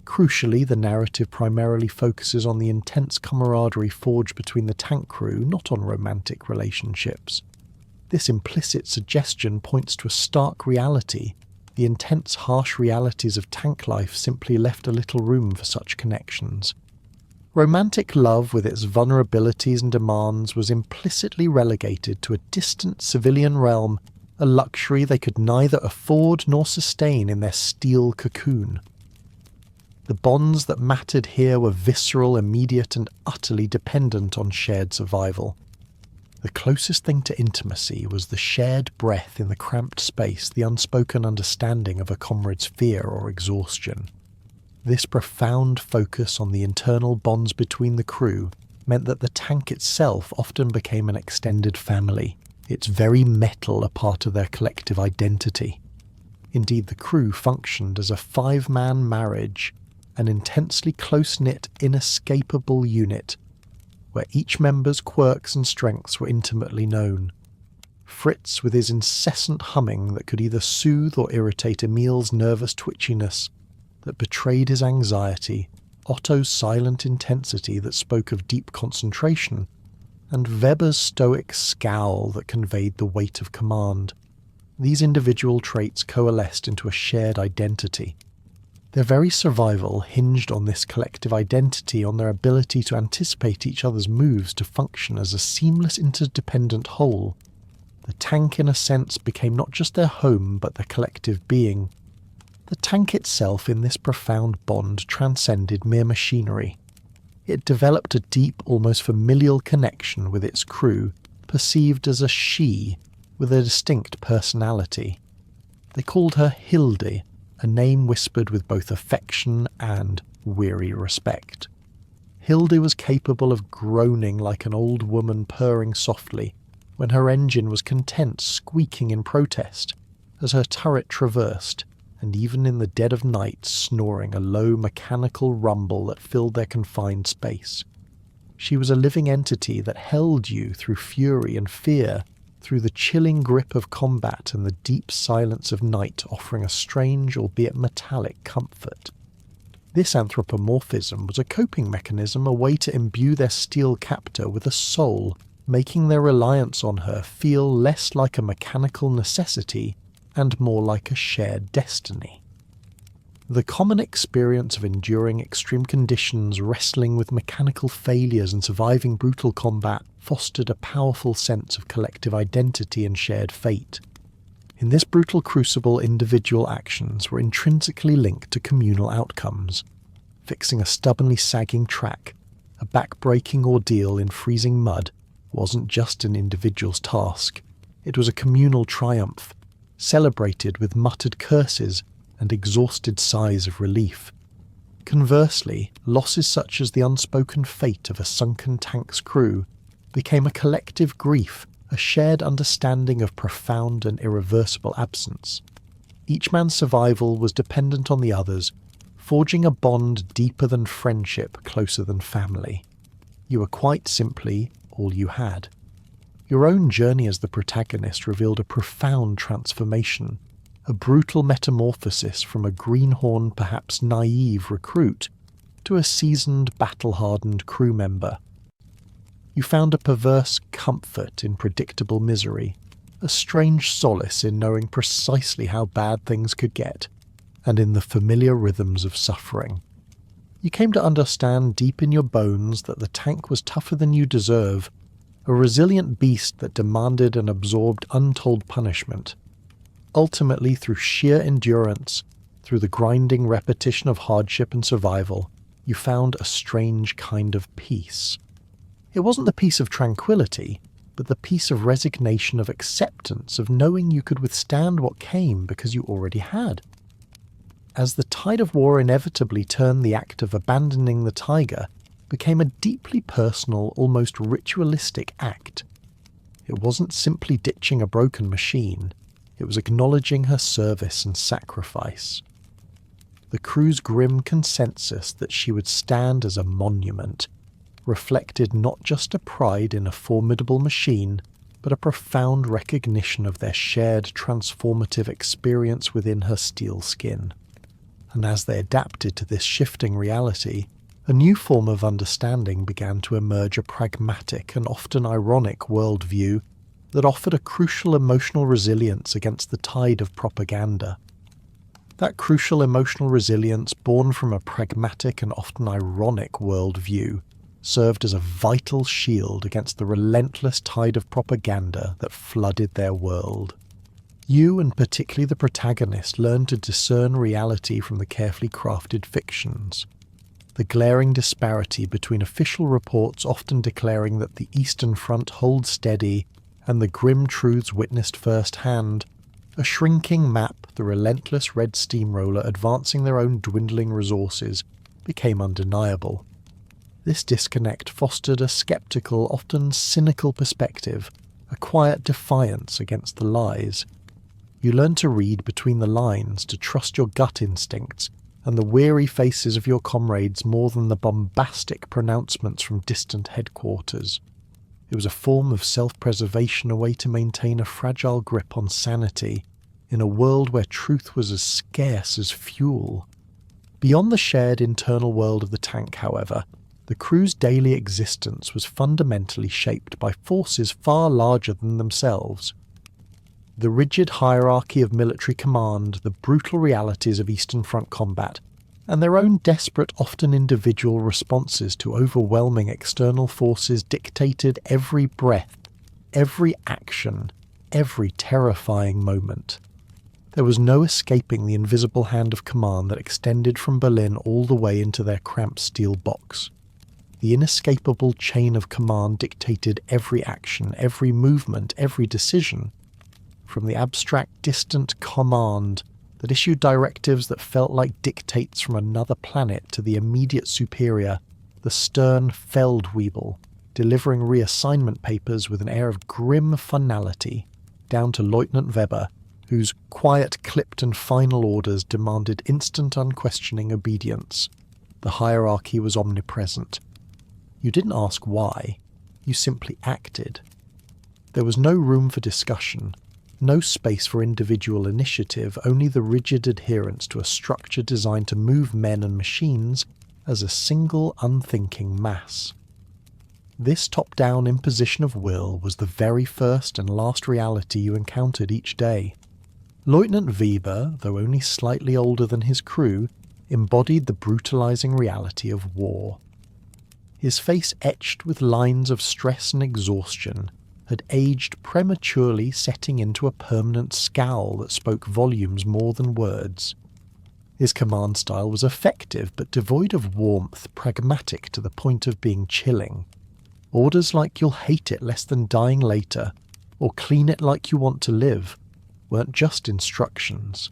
Crucially, the narrative primarily focuses on the intense camaraderie forged between the tank crew, not on romantic relationships. This implicit suggestion points to a stark reality. The intense, harsh realities of tank life simply left a little room for such connections. Romantic love, with its vulnerabilities and demands, was implicitly relegated to a distant civilian realm, a luxury they could neither afford nor sustain in their steel cocoon. The bonds that mattered here were visceral, immediate, and utterly dependent on shared survival. The closest thing to intimacy was the shared breath in the cramped space, the unspoken understanding of a comrade's fear or exhaustion. This profound focus on the internal bonds between the crew meant that the tank itself often became an extended family, its very metal a part of their collective identity. Indeed, the crew functioned as a five-man marriage, an intensely close-knit, inescapable unit, where each member's quirks and strengths were intimately known. Fritz, with his incessant humming that could either soothe or irritate Emile's nervous twitchiness that betrayed his anxiety, Otto's silent intensity that spoke of deep concentration, and Weber's stoic scowl that conveyed the weight of command. These individual traits coalesced into a shared identity. Their very survival hinged on this collective identity, on their ability to anticipate each other's moves, to function as a seamless, interdependent whole. The tank, in a sense, became not just their home, but their collective being. The tank itself, in this profound bond, transcended mere machinery. It developed a deep, almost familial connection with its crew, perceived as a she, with a distinct personality. They called her Hilde, a name whispered with both affection and weary respect. Hilde was capable of groaning like an old woman purring softly when her engine was content squeaking in protest as her turret traversed, and even in the dead of night snoring a low mechanical rumble that filled their confined space. She was a living entity that held you through fury and fear, through the chilling grip of combat and the deep silence of night, offering a strange, albeit metallic, comfort. This anthropomorphism was a coping mechanism, a way to imbue their steel captor with a soul, making their reliance on her feel less like a mechanical necessity and more like a shared destiny. The common experience of enduring extreme conditions, wrestling with mechanical failures and surviving brutal combat fostered a powerful sense of collective identity and shared fate. In this brutal crucible, individual actions were intrinsically linked to communal outcomes. Fixing a stubbornly sagging track, a back-breaking ordeal in freezing mud, wasn't just an individual's task. It was a communal triumph, celebrated with muttered curses and exhausted sighs of relief. Conversely, losses such as the unspoken fate of a sunken tank's crew became a collective grief, a shared understanding of profound and irreversible absence. Each man's survival was dependent on the others, forging a bond deeper than friendship, closer than family. You were quite simply all you had. Your own journey as the protagonist revealed a profound transformation, a brutal metamorphosis from a greenhorn, perhaps naive recruit to a seasoned, battle-hardened crew member. You found a perverse comfort in predictable misery, a strange solace in knowing precisely how bad things could get, and in the familiar rhythms of suffering. You came to understand deep in your bones that the tank was tougher than you deserve, a resilient beast that demanded and absorbed untold punishment. Ultimately, through sheer endurance, through the grinding repetition of hardship and survival, you found a strange kind of peace. It wasn't the peace of tranquility, but the peace of resignation, of acceptance, of knowing you could withstand what came because you already had. As the tide of war inevitably turned, the act of abandoning the tiger became a deeply personal, almost ritualistic act. It wasn't simply ditching a broken machine. It was acknowledging her service and sacrifice. The crew's grim consensus that she would stand as a monument reflected not just a pride in a formidable machine, but a profound recognition of their shared transformative experience within her steel skin. And as they adapted to this shifting reality, a new form of understanding began to emerge, a pragmatic and often ironic worldview that offered a crucial emotional resilience against the tide of propaganda. That crucial emotional resilience, born from a pragmatic and often ironic worldview, served as a vital shield against the relentless tide of propaganda that flooded their world. You, and particularly the protagonist, learned to discern reality from the carefully crafted fictions. The glaring disparity between official reports often declaring that the Eastern Front holds steady and the grim truths witnessed firsthand, a shrinking map, the relentless red steamroller advancing their own dwindling resources, became undeniable. This disconnect fostered a skeptical, often cynical perspective, a quiet defiance against the lies. You learned to read between the lines, to trust your gut instincts and the weary faces of your comrades more than the bombastic pronouncements from distant headquarters. It was a form of self-preservation, a way to maintain a fragile grip on sanity in a world where truth was as scarce as fuel. Beyond the shared internal world of the tank, however, the crew's daily existence was fundamentally shaped by forces far larger than themselves. The rigid hierarchy of military command, the brutal realities of Eastern Front combat, and their own desperate, often individual responses to overwhelming external forces dictated every breath, every action, every terrifying moment. There was no escaping the invisible hand of command that extended from Berlin all the way into their cramped steel box. The inescapable chain of command dictated every action, every movement, every decision. From the abstract, distant command that issued directives that felt like dictates from another planet to the immediate superior, the stern Feldwebel, delivering reassignment papers with an air of grim finality, down to Lieutenant Weber, whose quiet, clipped and final orders demanded instant, unquestioning obedience. The hierarchy was omnipresent. You didn't ask why, you simply acted. There was no room for discussion, no space for individual initiative, only the rigid adherence to a structure designed to move men and machines as a single unthinking mass. This top-down imposition of will was the very first and last reality you encountered each day. Lieutenant Weber, though only slightly older than his crew, embodied the brutalizing reality of war. His face, etched with lines of stress and exhaustion, had aged prematurely, setting into a permanent scowl that spoke volumes more than words. His command style was effective but devoid of warmth, pragmatic to the point of being chilling. Orders like "you'll hate it less than dying later," or "clean it like you want to live," weren't just instructions.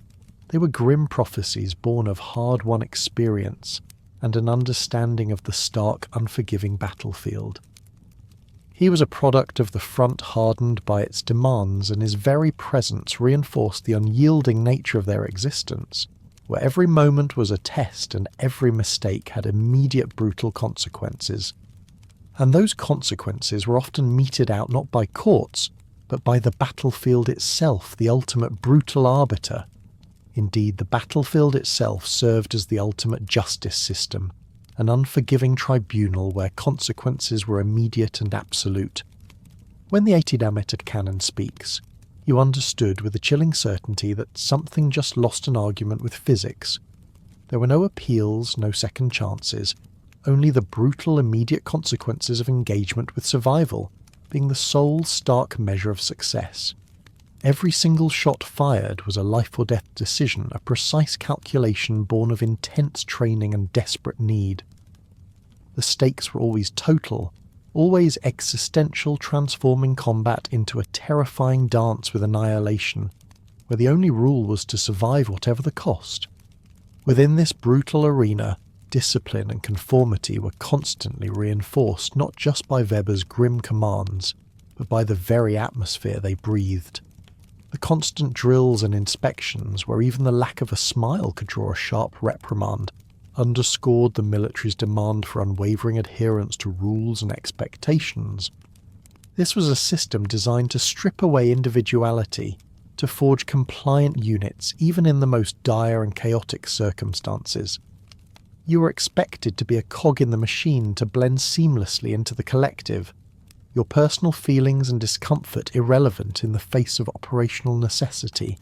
They were grim prophecies born of hard-won experience, and an understanding of the stark, unforgiving battlefield. He was a product of the front hardened by its demands, and his very presence reinforced the unyielding nature of their existence, where every moment was a test and every mistake had immediate brutal consequences. And those consequences were often meted out not by courts, but by the battlefield itself, the ultimate brutal arbiter. Indeed, the battlefield itself served as the ultimate justice system, an unforgiving tribunal where consequences were immediate and absolute. When the 80-diameter cannon speaks, you understood with a chilling certainty that something just lost an argument with physics. There were no appeals, no second chances, only the brutal immediate consequences of engagement with survival, being the sole stark measure of success. Every single shot fired was a life-or-death decision, a precise calculation born of intense training and desperate need. The stakes were always total, always existential, transforming combat into a terrifying dance with annihilation, where the only rule was to survive whatever the cost. Within this brutal arena, discipline and conformity were constantly reinforced not just by Weber's grim commands, but by the very atmosphere they breathed. The constant drills and inspections, where even the lack of a smile could draw a sharp reprimand, underscored the military's demand for unwavering adherence to rules and expectations. This was a system designed to strip away individuality, to forge compliant units even in the most dire and chaotic circumstances. You were expected to be a cog in the machine, to blend seamlessly into the collective, your personal feelings and discomfort irrelevant in the face of operational necessity.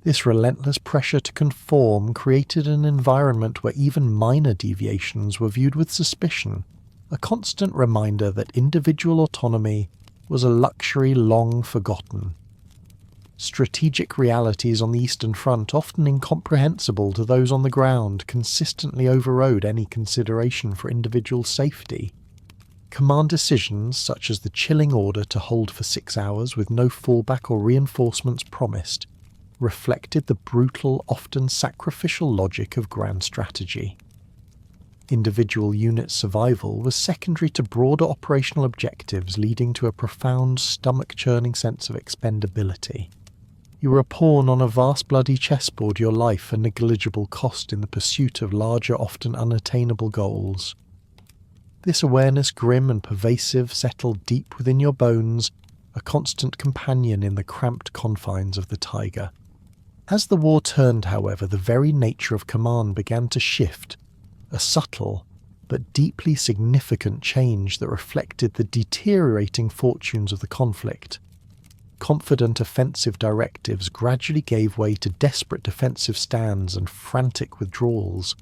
This relentless pressure to conform created an environment where even minor deviations were viewed with suspicion, a constant reminder that individual autonomy was a luxury long forgotten. Strategic realities on the Eastern Front, often incomprehensible to those on the ground, consistently overrode any consideration for individual safety. Command decisions, such as the chilling order to hold for 6 hours with no fallback or reinforcements promised, reflected the brutal, often sacrificial logic of grand strategy. Individual unit survival was secondary to broader operational objectives, leading to a profound, stomach-churning sense of expendability. You were a pawn on a vast bloody chessboard, your life a negligible cost in the pursuit of larger, often unattainable goals. This awareness, grim and pervasive, settled deep within your bones, a constant companion in the cramped confines of the taiga. As the war turned, however, the very nature of command began to shift, a subtle but deeply significant change that reflected the deteriorating fortunes of the conflict. Confident offensive directives gradually gave way to desperate defensive stands and frantic withdrawals.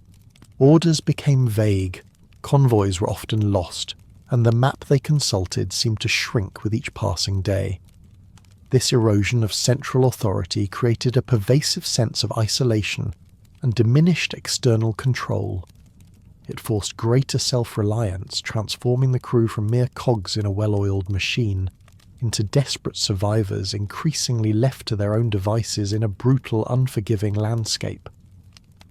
Orders became vague, convoys were often lost, and the map they consulted seemed to shrink with each passing day. This erosion of central authority created a pervasive sense of isolation and diminished external control. It forced greater self-reliance, transforming the crew from mere cogs in a well-oiled machine into desperate survivors increasingly left to their own devices in a brutal, unforgiving landscape.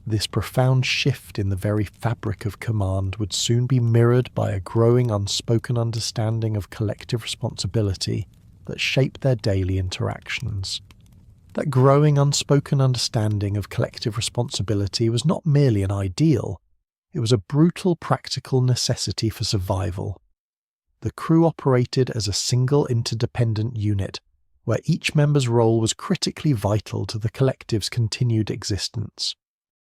This profound shift in the very fabric of command would soon be mirrored by a growing unspoken understanding of collective responsibility that shaped their daily interactions. That growing unspoken understanding of collective responsibility was not merely an ideal, it was a brutal practical necessity for survival. The crew operated as a single interdependent unit, where each member's role was critically vital to the collective's continued existence.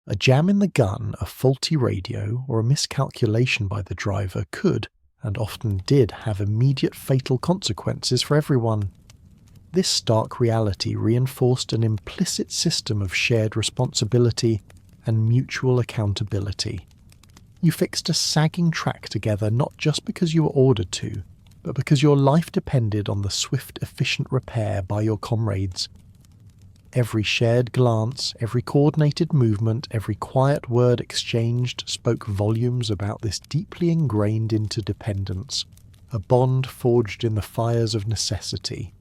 A jam in the gun, a faulty radio, or a miscalculation by the driver could, and often did, have immediate fatal consequences for everyone. This stark reality reinforced an implicit system of shared responsibility and mutual accountability. You fixed a sagging track together not just because you were ordered to, but because your life depended on the swift, efficient repair by your comrades. Every shared glance, every coordinated movement, every quiet word exchanged spoke volumes about this deeply ingrained interdependence, a bond forged in the fires of necessity.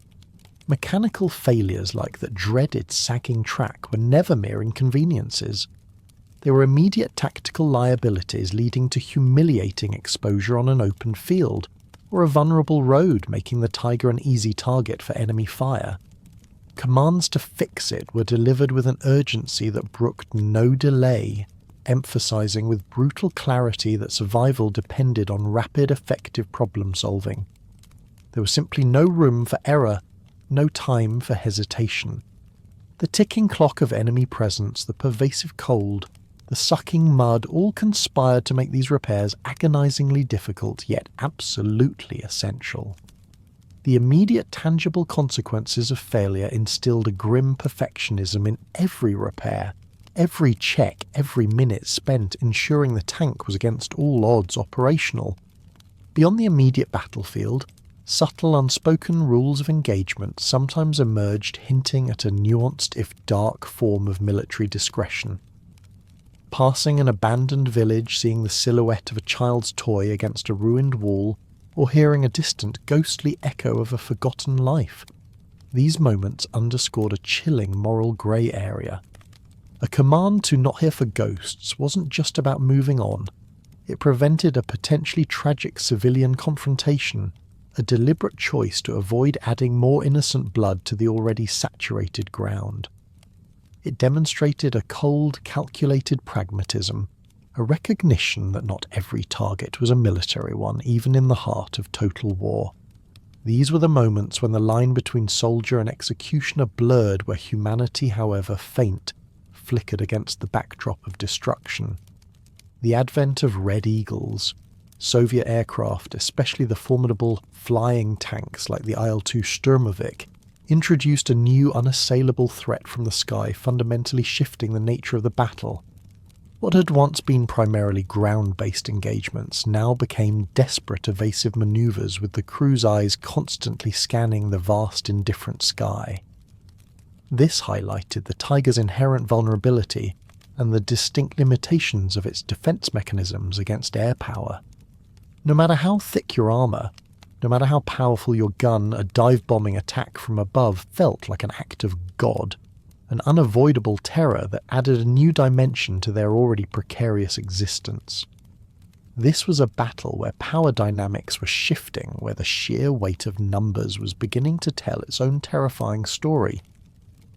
Mechanical failures like that dreaded sagging track were never mere inconveniences. They were immediate tactical liabilities leading to humiliating exposure on an open field, or a vulnerable road making the Tiger an easy target for enemy fire. Commands to fix it were delivered with an urgency that brooked no delay, emphasizing with brutal clarity that survival depended on rapid, effective problem-solving. There was simply no room for error, no time for hesitation. The ticking clock of enemy presence, the pervasive cold, the sucking mud all conspired to make these repairs agonizingly difficult, yet absolutely essential. The immediate tangible consequences of failure instilled a grim perfectionism in every repair, every check, every minute spent ensuring the tank was against all odds operational. Beyond the immediate battlefield, subtle unspoken rules of engagement sometimes emerged, hinting at a nuanced if dark form of military discretion. Passing an abandoned village, seeing the silhouette of a child's toy against a ruined wall, or hearing a distant ghostly echo of a forgotten life. These moments underscored a chilling moral grey area. A command to not hear for ghosts wasn't just about moving on. It prevented a potentially tragic civilian confrontation, a deliberate choice to avoid adding more innocent blood to the already saturated ground. It demonstrated a cold, calculated pragmatism, a recognition that not every target was a military one, even in the heart of total war. These were the moments when the line between soldier and executioner blurred, where humanity, however faint, flickered against the backdrop of destruction. The advent of Red Eagles, Soviet aircraft, especially the formidable flying tanks like the Il-2 Sturmovik, introduced a new unassailable threat from the sky, fundamentally shifting the nature of the battle. What had once been primarily ground-based engagements now became desperate evasive maneuvers, with the crew's eyes constantly scanning the vast indifferent sky. This highlighted the Tiger's inherent vulnerability and the distinct limitations of its defense mechanisms against air power. No matter how thick your armor, no matter how powerful your gun, a dive-bombing attack from above felt like an act of God, an unavoidable terror that added a new dimension to their already precarious existence. This was a battle where power dynamics were shifting, where the sheer weight of numbers was beginning to tell its own terrifying story.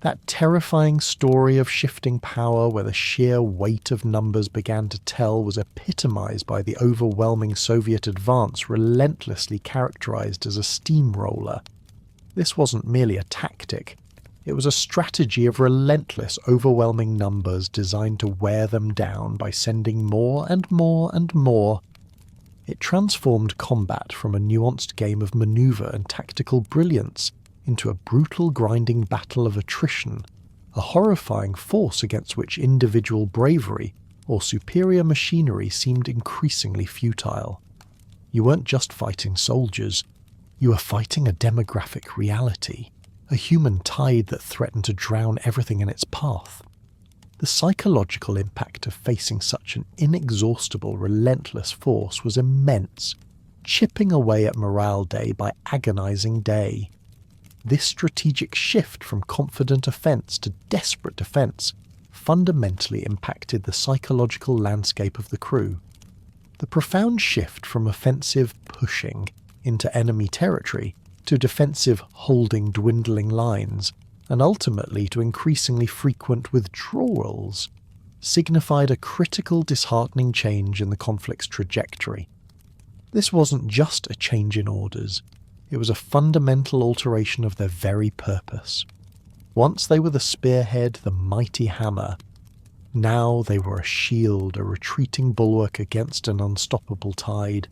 That terrifying story of shifting power, where the sheer weight of numbers began to tell, was epitomized by the overwhelming Soviet advance, relentlessly characterized as a steamroller. This wasn't merely a tactic. It was a strategy of relentless, overwhelming numbers designed to wear them down by sending more and more and more. It transformed combat from a nuanced game of maneuver and tactical brilliance into a brutal, grinding battle of attrition, a horrifying force against which individual bravery or superior machinery seemed increasingly futile. You weren't just fighting soldiers, you were fighting a demographic reality, a human tide that threatened to drown everything in its path. The psychological impact of facing such an inexhaustible, relentless force was immense, chipping away at morale day by agonizing day. This strategic shift from confident offence to desperate defence fundamentally impacted the psychological landscape of the crew. The profound shift from offensive pushing into enemy territory to defensive holding dwindling lines, and ultimately to increasingly frequent withdrawals, signified a critical, disheartening change in the conflict's trajectory. This wasn't just a change in orders. It was a fundamental alteration of their very purpose. Once they were the spearhead, the mighty hammer. Now they were a shield, a retreating bulwark against an unstoppable tide.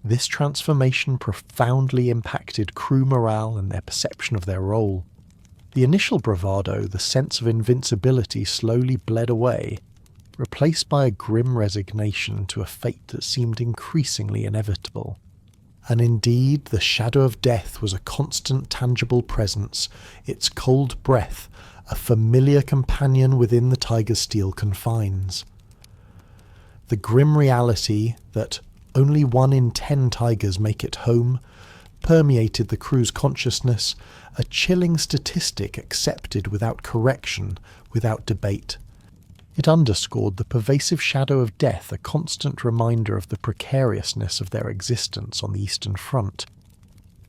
This transformation profoundly impacted crew morale and their perception of their role. The initial bravado, the sense of invincibility, slowly bled away, replaced by a grim resignation to a fate that seemed increasingly inevitable. And indeed, the shadow of death was a constant, tangible presence, its cold breath, a familiar companion within the Tiger's steel confines. The grim reality that only 1 in 10 Tigers make it home permeated the crew's consciousness, a chilling statistic accepted without correction, without debate. It underscored the pervasive shadow of death, a constant reminder of the precariousness of their existence on the Eastern Front.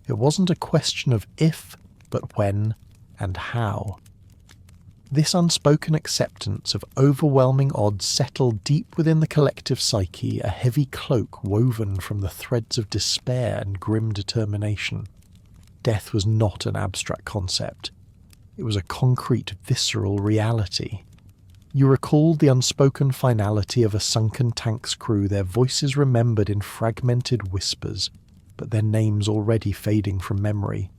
It wasn't a question of if, but when and how. This unspoken acceptance of overwhelming odds settled deep within the collective psyche, a heavy cloak woven from the threads of despair and grim determination. Death was not an abstract concept. It was a concrete, visceral reality. You recalled the unspoken finality of a sunken tank's crew, their voices remembered in fragmented whispers, but their names already fading from memory.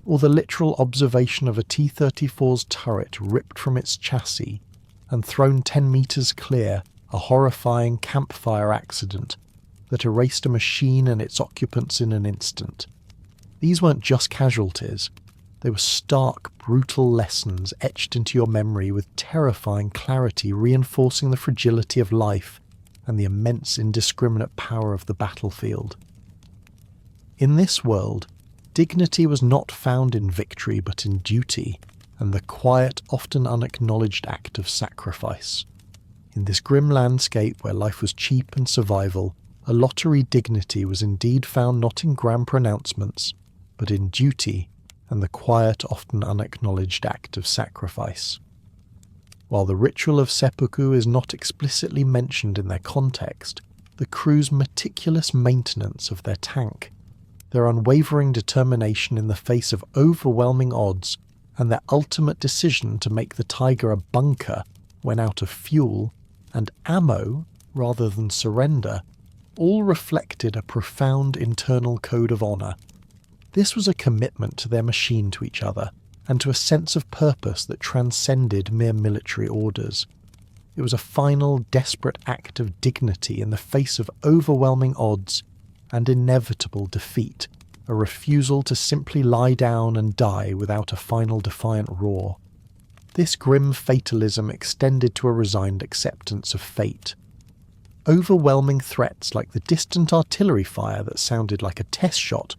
Or the literal observation of a T-34's turret ripped from its chassis and thrown 10 meters clear, a horrifying campfire accident that erased a machine and its occupants in an instant. These weren't just casualties. They were stark, brutal lessons etched into your memory with terrifying clarity, reinforcing the fragility of life and the immense indiscriminate power of the battlefield. In this world, dignity was not found in victory but in duty, and the quiet, often unacknowledged act of sacrifice. In this grim landscape where life was cheap and survival, a lottery dignity was indeed found not in grand pronouncements, but in duty and the quiet, often unacknowledged act of sacrifice. While the ritual of seppuku is not explicitly mentioned in their context, the crew's meticulous maintenance of their tank, their unwavering determination in the face of overwhelming odds, and their ultimate decision to make the Tiger a bunker when out of fuel and ammo rather than surrender, all reflected a profound internal code of honour. This was a commitment to their machine, to each other, and to a sense of purpose that transcended mere military orders. It was a final, desperate act of dignity in the face of overwhelming odds and inevitable defeat, a refusal to simply lie down and die without a final defiant roar. This grim fatalism extended to a resigned acceptance of fate. Overwhelming threats like the distant artillery fire that sounded like a test shot,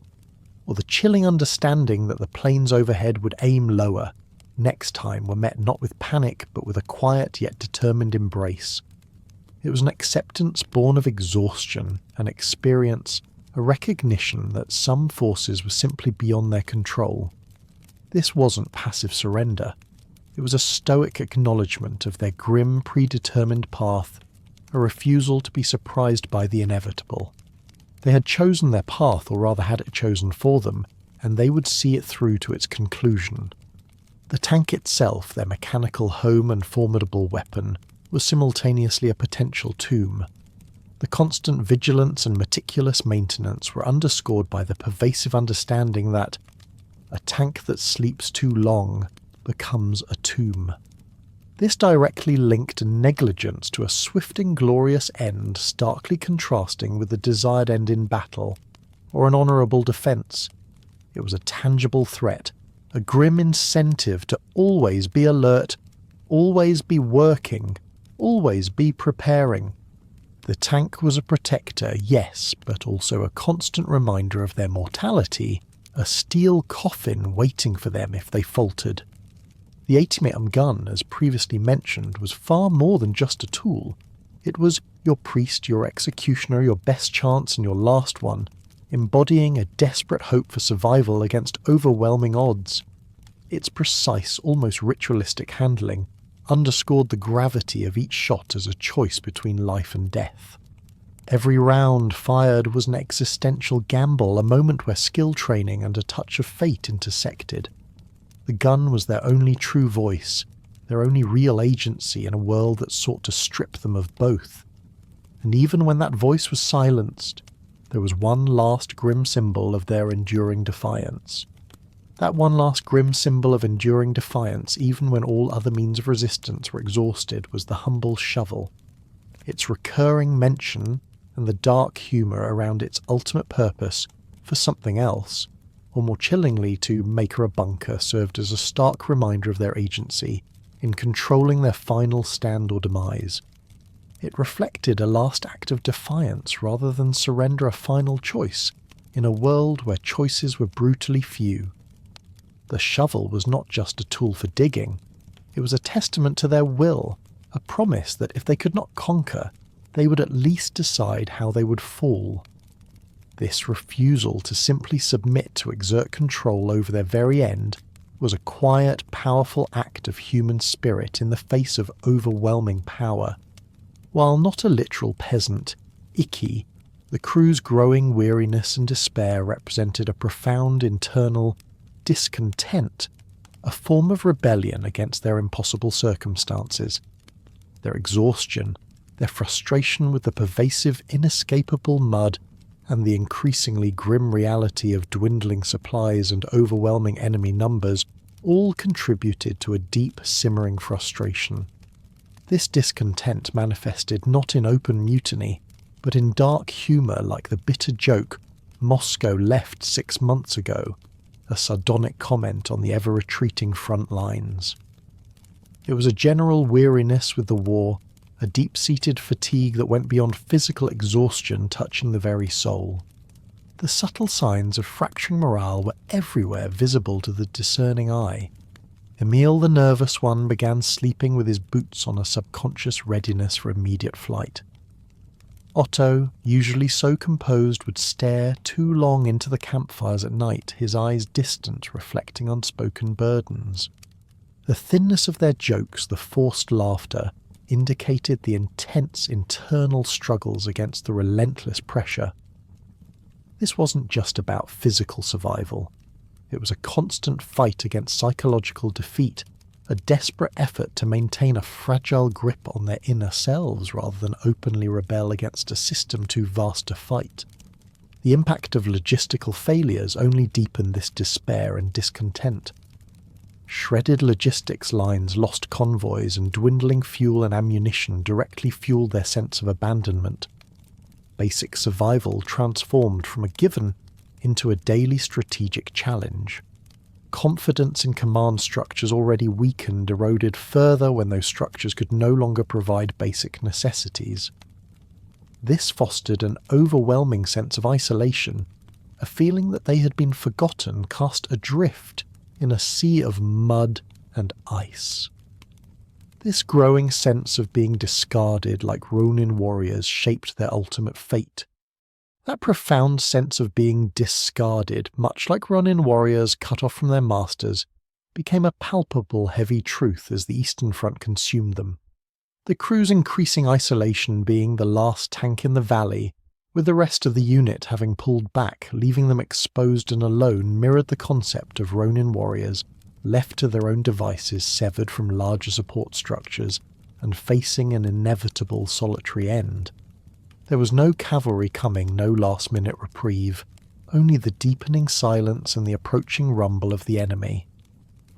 or the chilling understanding that the planes overhead would aim lower next time, were met not with panic but with a quiet yet determined embrace. It was an acceptance born of exhaustion, an experience, a recognition that some forces were simply beyond their control. This wasn't passive surrender. It was a stoic acknowledgement of their grim, predetermined path, a refusal to be surprised by the inevitable. They had chosen their path, or rather had it chosen for them, and they would see it through to its conclusion. The tank itself, their mechanical home and formidable weapon, was simultaneously a potential tomb. The constant vigilance and meticulous maintenance were underscored by the pervasive understanding that a tank that sleeps too long becomes a tomb. This directly linked negligence to a swift and glorious end, starkly contrasting with the desired end in battle, or an honourable defence. It was a tangible threat, a grim incentive to always be alert, always be working, always be preparing. The tank was a protector, yes, but also a constant reminder of their mortality, a steel coffin waiting for them if they faltered. The 80mm gun, as previously mentioned, was far more than just a tool. It was your priest, your executioner, your best chance and your last one, embodying a desperate hope for survival against overwhelming odds. Its precise, almost ritualistic handling underscored the gravity of each shot as a choice between life and death. Every round fired was an existential gamble, a moment where skill training and a touch of fate intersected. The gun was their only true voice, their only real agency in a world that sought to strip them of both. And even when that voice was silenced, there was one last grim symbol of their enduring defiance. That one last grim symbol of enduring defiance, even when all other means of resistance were exhausted, was the humble shovel. Its recurring mention and the dark humour around its ultimate purpose for something else, or more chillingly to make her a bunker, served as a stark reminder of their agency in controlling their final stand or demise. It reflected a last act of defiance rather than surrender, a final choice, in a world where choices were brutally few. The shovel was not just a tool for digging, it was a testament to their will, a promise that if they could not conquer, they would at least decide how they would fall. This refusal to simply submit to exert control over their very end was a quiet, powerful act of human spirit in the face of overwhelming power. While not a literal peasant, Ikki, the crew's growing weariness and despair represented a profound internal discontent, a form of rebellion against their impossible circumstances. Their exhaustion, their frustration with the pervasive, inescapable mud, and the increasingly grim reality of dwindling supplies and overwhelming enemy numbers all contributed to a deep, simmering frustration. This discontent manifested not in open mutiny, but in dark humour like the bitter joke "Moscow left 6 months ago," a sardonic comment on the ever-retreating front lines. It was a general weariness with the war, a deep-seated fatigue that went beyond physical exhaustion, touching the very soul. The subtle signs of fracturing morale were everywhere visible to the discerning eye. Emil the nervous one began sleeping with his boots on, a subconscious readiness for immediate flight. Otto, usually so composed, would stare too long into the campfires at night, his eyes distant, reflecting unspoken burdens. The thinness of their jokes, the forced laughter, indicated the intense internal struggles against the relentless pressure. This wasn't just about physical survival. It was a constant fight against psychological defeat, a desperate effort to maintain a fragile grip on their inner selves rather than openly rebel against a system too vast to fight. The impact of logistical failures only deepened this despair and discontent. Shredded logistics lines, lost convoys, and dwindling fuel and ammunition directly fueled their sense of abandonment. Basic survival transformed from a given into a daily strategic challenge. Confidence in command structures already weakened eroded further when those structures could no longer provide basic necessities. This fostered an overwhelming sense of isolation, a feeling that they had been forgotten, cast adrift in a sea of mud and ice. This growing sense of being discarded like Ronin warriors shaped their ultimate fate. That profound sense of being discarded, much like Ronin warriors cut off from their masters, became a palpable heavy truth as the Eastern Front consumed them. The crew's increasing isolation being the last tank in the valley, with the rest of the unit having pulled back, leaving them exposed and alone, mirrored the concept of Ronin warriors left to their own devices, severed from larger support structures, and facing an inevitable solitary end. There was no cavalry coming, no last-minute reprieve, only the deepening silence and the approaching rumble of the enemy.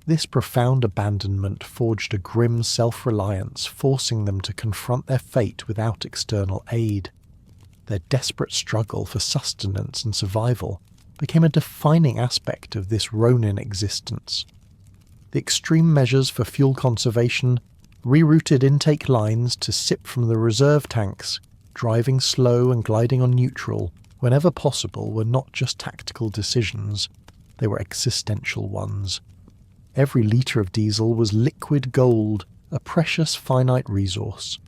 This profound abandonment forged a grim self-reliance, forcing them to confront their fate without external aid. Their desperate struggle for sustenance and survival became a defining aspect of this Ronin existence. The extreme measures for fuel conservation rerouted intake lines to sip from the reserve tanks, driving slow and gliding on neutral whenever possible were not just tactical decisions, they were existential ones. Every litre of diesel was liquid gold, a precious finite resource.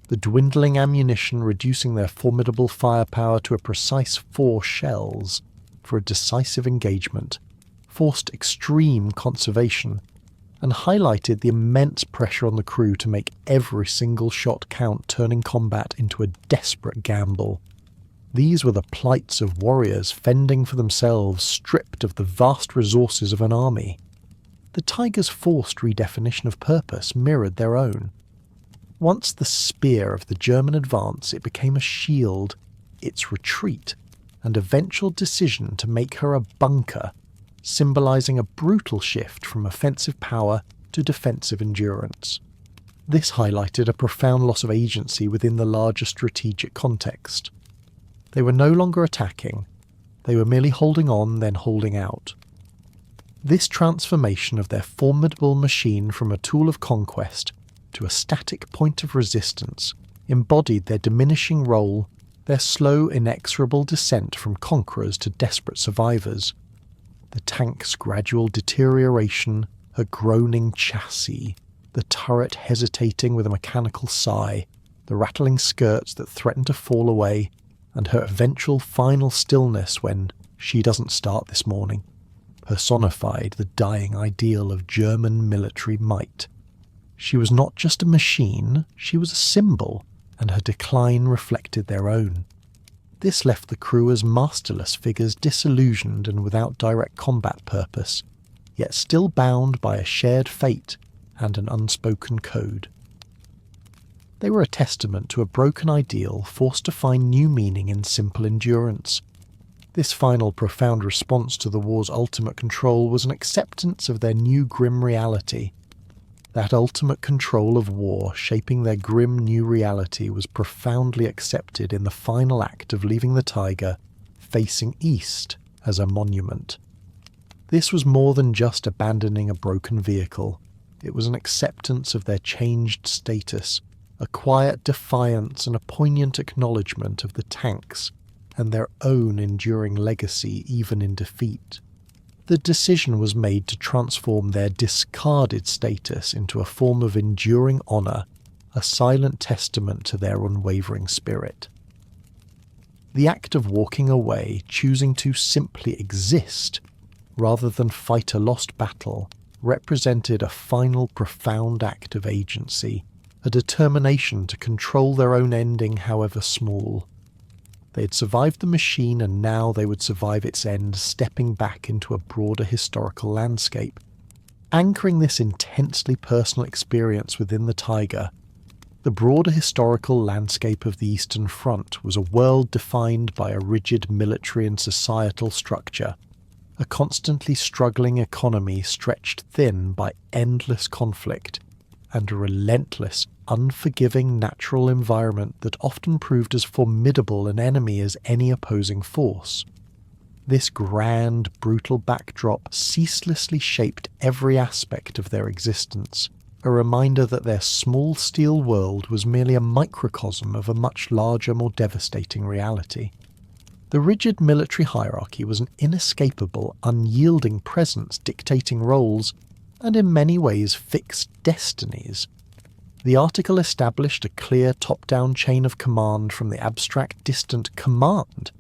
The dwindling ammunition reducing their formidable firepower to a precise 4 shells for a decisive engagement, forced extreme conservation, and highlighted the immense pressure on the crew to make every single shot count, turning combat into a desperate gamble. These were the plights of warriors fending for themselves, stripped of the vast resources of an army. The Tiger's forced redefinition of purpose mirrored their own. Once the spear of the German advance, it became a shield, its retreat, and eventual decision to make her a bunker, symbolising a brutal shift from offensive power to defensive endurance. This highlighted a profound loss of agency within the larger strategic context. They were no longer attacking, they were merely holding on, then holding out. This transformation of their formidable machine from a tool of conquest to a static point of resistance embodied their diminishing role, their slow, inexorable descent from conquerors to desperate survivors. The tank's gradual deterioration, her groaning chassis, the turret hesitating with a mechanical sigh, the rattling skirts that threaten to fall away, and her eventual final stillness when "she doesn't start this morning" personified the dying ideal of German military might. She was not just a machine, she was a symbol, and her decline reflected their own. This left the crew as masterless figures, disillusioned and without direct combat purpose, yet still bound by a shared fate and an unspoken code. They were a testament to a broken ideal forced to find new meaning in simple endurance. This final profound response to the war's ultimate control was an acceptance of their new grim reality. That ultimate control of war shaping their grim new reality was profoundly accepted in the final act of leaving the Tiger facing east as a monument. This was more than just abandoning a broken vehicle. It was an acceptance of their changed status, a quiet defiance and a poignant acknowledgement of the tanks and their own enduring legacy even in defeat. The decision was made to transform their discarded status into a form of enduring honour, a silent testament to their unwavering spirit. The act of walking away, choosing to simply exist, rather than fight a lost battle, represented a final profound act of agency, a determination to control their own ending however small. They had survived the machine and now they would survive its end, stepping back into a broader historical landscape. Anchoring this intensely personal experience within the Tiger, the broader historical landscape of the Eastern Front was a world defined by a rigid military and societal structure, a constantly struggling economy stretched thin by endless conflict, and a relentless, unforgiving natural environment that often proved as formidable an enemy as any opposing force. This grand, brutal backdrop ceaselessly shaped every aspect of their existence, a reminder that their small steel world was merely a microcosm of a much larger, more devastating reality. The rigid military hierarchy was an inescapable, unyielding presence dictating roles and in many ways fixed destinies. The article established a clear top-down chain of command from the abstract distant command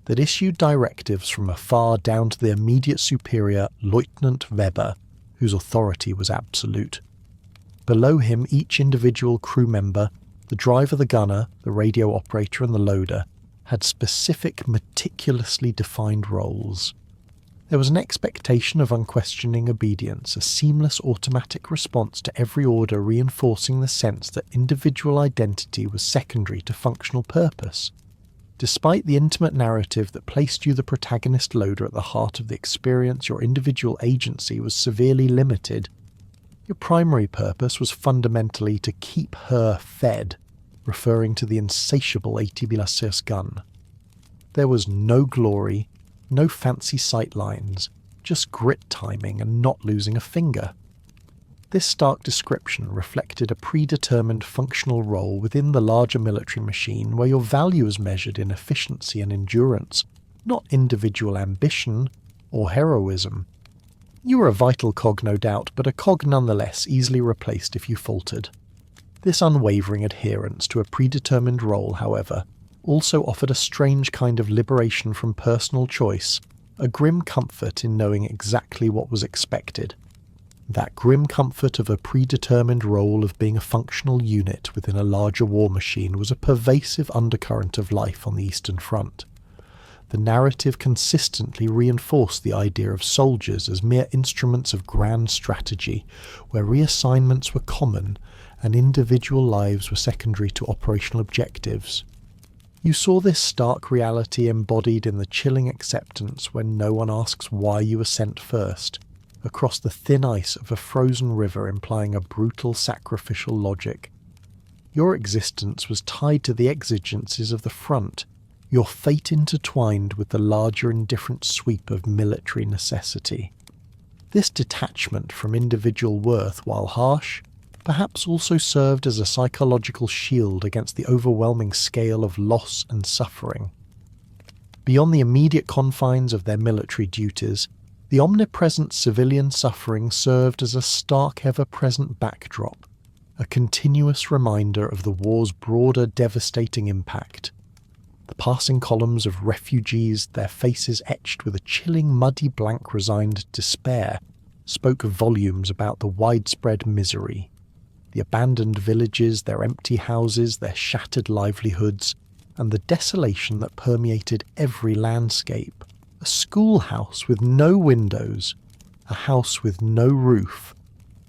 that issued directives from afar down to the immediate superior Lieutenant Weber, whose authority was absolute. Below him, each individual crew member, the driver, the gunner, the radio operator and the loader, had specific, meticulously defined roles. There was an expectation of unquestioning obedience, a seamless automatic response to every order, reinforcing the sense that individual identity was secondary to functional purpose. Despite the intimate narrative that placed you, the protagonist loader, at the heart of the experience, your individual agency was severely limited. Your primary purpose was fundamentally to keep her fed, referring to the insatiable 80 mm gun. There was no glory, no fancy sight lines, just grit timing and not losing a finger. This stark description reflected a predetermined functional role within the larger military machine where your value is measured in efficiency and endurance, not individual ambition or heroism. You were a vital cog, no doubt, but a cog nonetheless, easily replaced if you faltered. This unwavering adherence to a predetermined role, however, also offered a strange kind of liberation from personal choice, a grim comfort in knowing exactly what was expected. That grim comfort of a predetermined role of being a functional unit within a larger war machine was a pervasive undercurrent of life on the Eastern Front. The narrative consistently reinforced the idea of soldiers as mere instruments of grand strategy, where reassignments were common and individual lives were secondary to operational objectives. You saw this stark reality embodied in the chilling acceptance when no one asks why you were sent first, across the thin ice of a frozen river implying a brutal sacrificial logic. Your existence was tied to the exigencies of the front, your fate intertwined with the larger and different sweep of military necessity. This detachment from individual worth, while harsh, perhaps also served as a psychological shield against the overwhelming scale of loss and suffering. Beyond the immediate confines of their military duties, The omnipresent civilian suffering served as a stark ever-present backdrop, a continuous reminder of the war's broader devastating impact. The passing columns of refugees, their faces etched with a chilling muddy blank resigned despair, spoke volumes about the widespread misery. The abandoned villages, their empty houses, their shattered livelihoods, and the desolation that permeated every landscape. A schoolhouse with no windows, a house with no roof,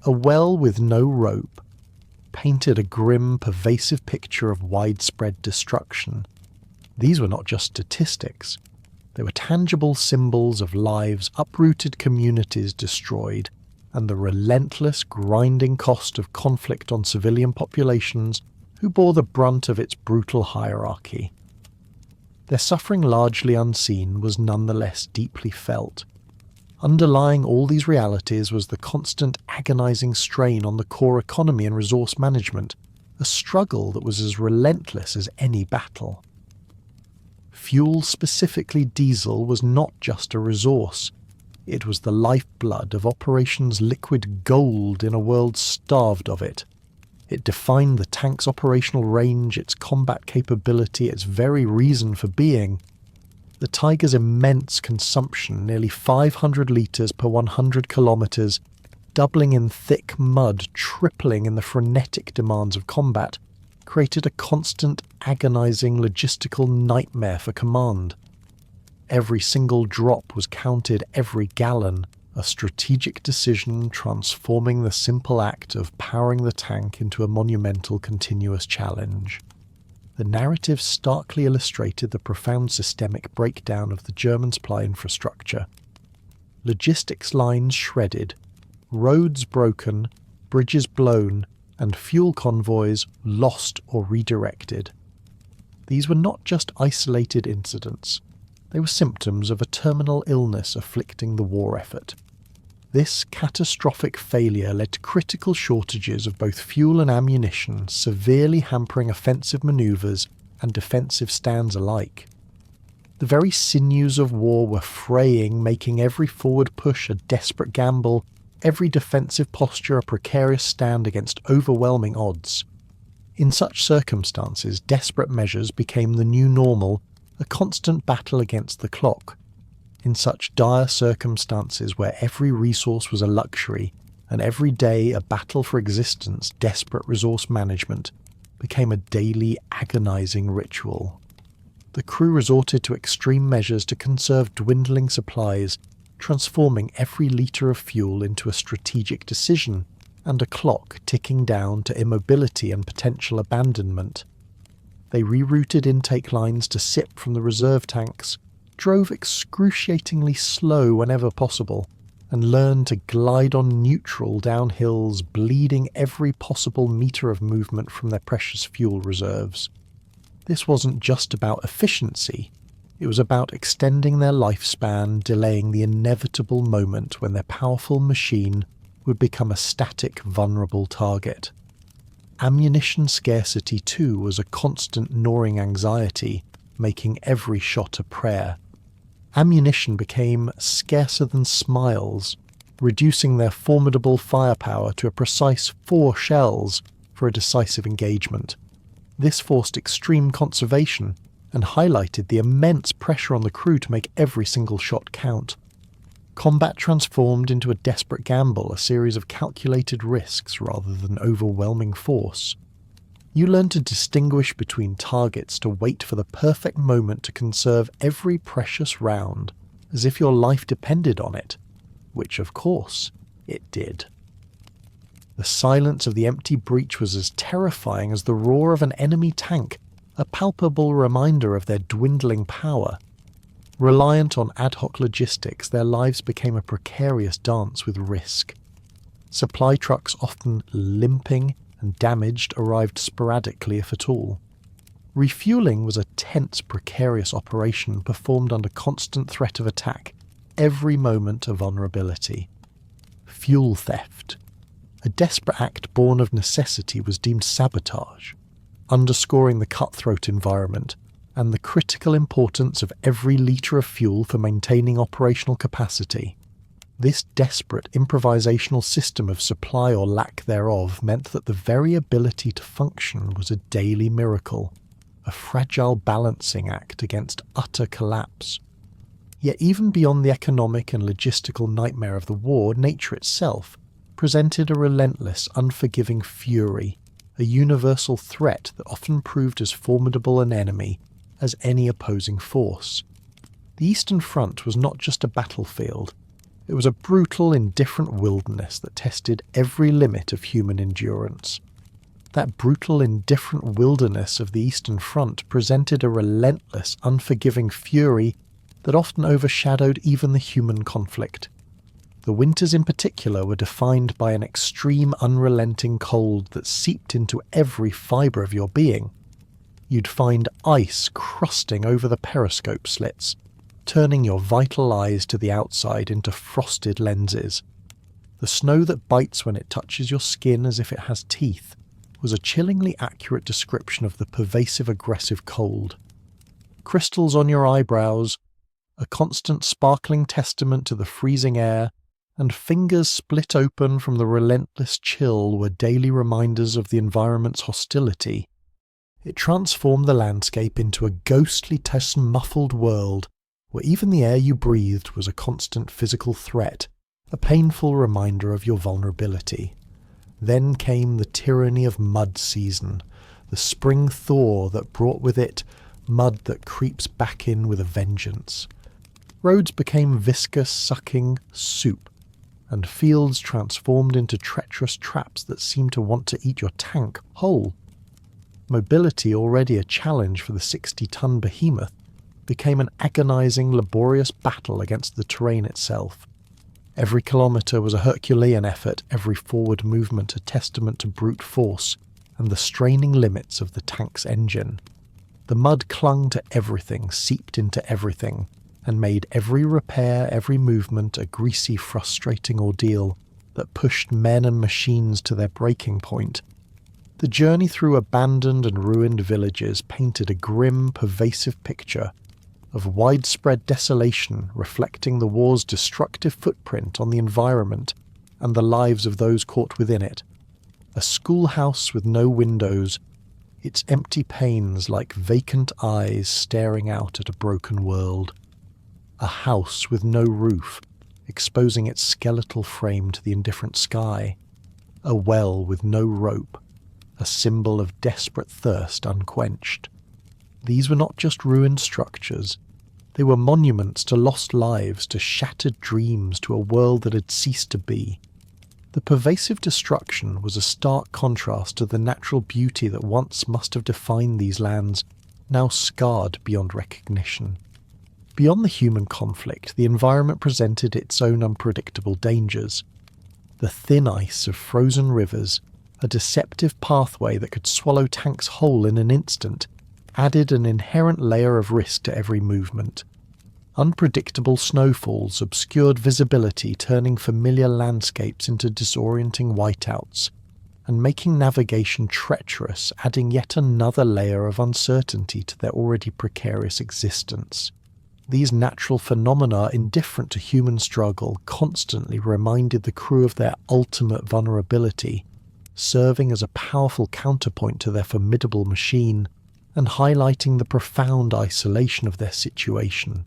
a well with no rope, painted a grim, pervasive picture of widespread destruction. These were not just statistics. They were tangible symbols of lives, uprooted communities destroyed, and the relentless, grinding cost of conflict on civilian populations who bore the brunt of its brutal hierarchy. Their suffering, largely unseen, was nonetheless deeply felt. Underlying all these realities was the constant agonizing strain on the core economy and resource management, a struggle that was as relentless as any battle. Fuel, specifically diesel, was not just a resource. It was the lifeblood of Operation's liquid gold in a world starved of it. It defined the tank's operational range, its combat capability, its very reason for being. The Tiger's immense consumption, nearly 500 litres per 100 kilometres, doubling in thick mud, tripling in the frenetic demands of combat, created a constant, agonising logistical nightmare for command. Every single drop was counted, every gallon, a strategic decision transforming the simple act of powering the tank into a monumental continuous challenge. The narrative starkly illustrated the profound systemic breakdown of the German supply infrastructure. Logistics lines shredded, roads broken, bridges blown, and fuel convoys lost or redirected. These were not just isolated incidents. They were symptoms of a terminal illness afflicting the war effort. This catastrophic failure led to critical shortages of both fuel and ammunition, severely hampering offensive manoeuvres and defensive stands alike. The very sinews of war were fraying, making every forward push a desperate gamble, every defensive posture a precarious stand against overwhelming odds. In such circumstances, desperate measures became the new normal, a constant battle against the clock. In such dire circumstances where every resource was a luxury, and every day a battle for existence, desperate resource management became a daily agonizing ritual. The crew resorted to extreme measures to conserve dwindling supplies, transforming every litre of fuel into a strategic decision and a clock ticking down to immobility and potential abandonment. They rerouted intake lines to sip from the reserve tanks, drove excruciatingly slow whenever possible, and learned to glide on neutral down hills, bleeding every possible metre of movement from their precious fuel reserves. This wasn't just about efficiency, it was about extending their lifespan, delaying the inevitable moment when their powerful machine would become a static, vulnerable target. Ammunition scarcity too was a constant gnawing anxiety, making every shot a prayer. Ammunition became scarcer than smiles, reducing their formidable firepower to a precise 4 shells for a decisive engagement. This forced extreme conservation and highlighted the immense pressure on the crew to make every single shot count. Combat transformed into a desperate gamble, a series of calculated risks rather than overwhelming force. You learn to distinguish between targets, to wait for the perfect moment to conserve every precious round, as if your life depended on it, which of course it did. The silence of the empty breach was as terrifying as the roar of an enemy tank, a palpable reminder of their dwindling power. Reliant on ad hoc logistics, their lives became a precarious dance with risk. Supply trucks, often limping and damaged, arrived sporadically if at all. Refueling was a tense, precarious operation performed under constant threat of attack, every moment of vulnerability. Fuel theft. A desperate act born of necessity was deemed sabotage, underscoring the cutthroat environment and the critical importance of every litre of fuel for maintaining operational capacity. This desperate improvisational system of supply or lack thereof meant that the very ability to function was a daily miracle, a fragile balancing act against utter collapse. Yet even beyond the economic and logistical nightmare of the war, nature itself presented a relentless, unforgiving fury, a universal threat that often proved as formidable an enemy as any opposing force. The Eastern Front was not just a battlefield, it was a brutal, indifferent wilderness that tested every limit of human endurance. That brutal, indifferent wilderness of the Eastern Front presented a relentless, unforgiving fury that often overshadowed even the human conflict. The winters in particular were defined by an extreme, unrelenting cold that seeped into every fibre of your being. You'd find ice crusting over the periscope slits, turning your vital eyes to the outside into frosted lenses. The snow that bites when it touches your skin as if it has teeth was a chillingly accurate description of the pervasive aggressive cold. Crystals on your eyebrows, a constant sparkling testament to the freezing air, and fingers split open from the relentless chill were daily reminders of the environment's hostility. It transformed the landscape into a ghostly, muffled world where even the air you breathed was a constant physical threat, a painful reminder of your vulnerability. Then came the tyranny of mud season, the spring thaw that brought with it mud that creeps back in with a vengeance. Roads became viscous, sucking soup, and fields transformed into treacherous traps that seemed to want to eat your tank whole. Mobility, already a challenge for the 60-ton behemoth, became an agonizing, laborious battle against the terrain itself. Every kilometre was a Herculean effort, every forward movement a testament to brute force and the straining limits of the tank's engine. The mud clung to everything, seeped into everything, and made every repair, every movement a greasy, frustrating ordeal that pushed men and machines to their breaking point. The journey through abandoned and ruined villages painted a grim, pervasive picture of widespread desolation reflecting the war's destructive footprint on the environment and the lives of those caught within it. A schoolhouse with no windows, its empty panes like vacant eyes staring out at a broken world. A house with no roof, exposing its skeletal frame to the indifferent sky. A well with no rope, a symbol of desperate thirst unquenched. These were not just ruined structures. They were monuments to lost lives, to shattered dreams, to a world that had ceased to be. The pervasive destruction was a stark contrast to the natural beauty that once must have defined these lands, now scarred beyond recognition. Beyond the human conflict, the environment presented its own unpredictable dangers. The thin ice of frozen rivers, a deceptive pathway that could swallow tanks whole in an instant, added an inherent layer of risk to every movement. Unpredictable snowfalls obscured visibility, turning familiar landscapes into disorienting whiteouts, and making navigation treacherous, adding yet another layer of uncertainty to their already precarious existence. These natural phenomena, indifferent to human struggle, constantly reminded the crew of their ultimate vulnerability, serving as a powerful counterpoint to their formidable machine, and highlighting the profound isolation of their situation.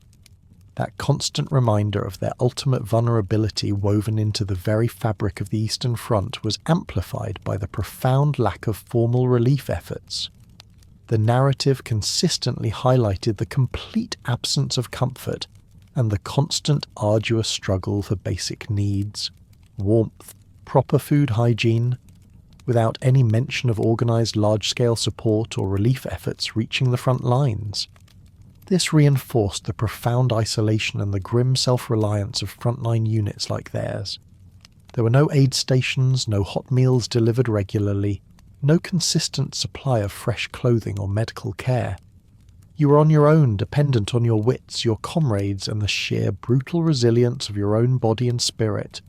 That constant reminder of their ultimate vulnerability woven into the very fabric of the Eastern Front was amplified by the profound lack of formal relief efforts. The narrative consistently highlighted the complete absence of comfort and the constant arduous struggle for basic needs, warmth, proper food hygiene, without any mention of organised large-scale support or relief efforts reaching the front lines. This reinforced the profound isolation and the grim self-reliance of frontline units like theirs. There were no aid stations, no hot meals delivered regularly, no consistent supply of fresh clothing or medical care. You were on your own, dependent on your wits, your comrades, and the sheer brutal resilience of your own body and spirit.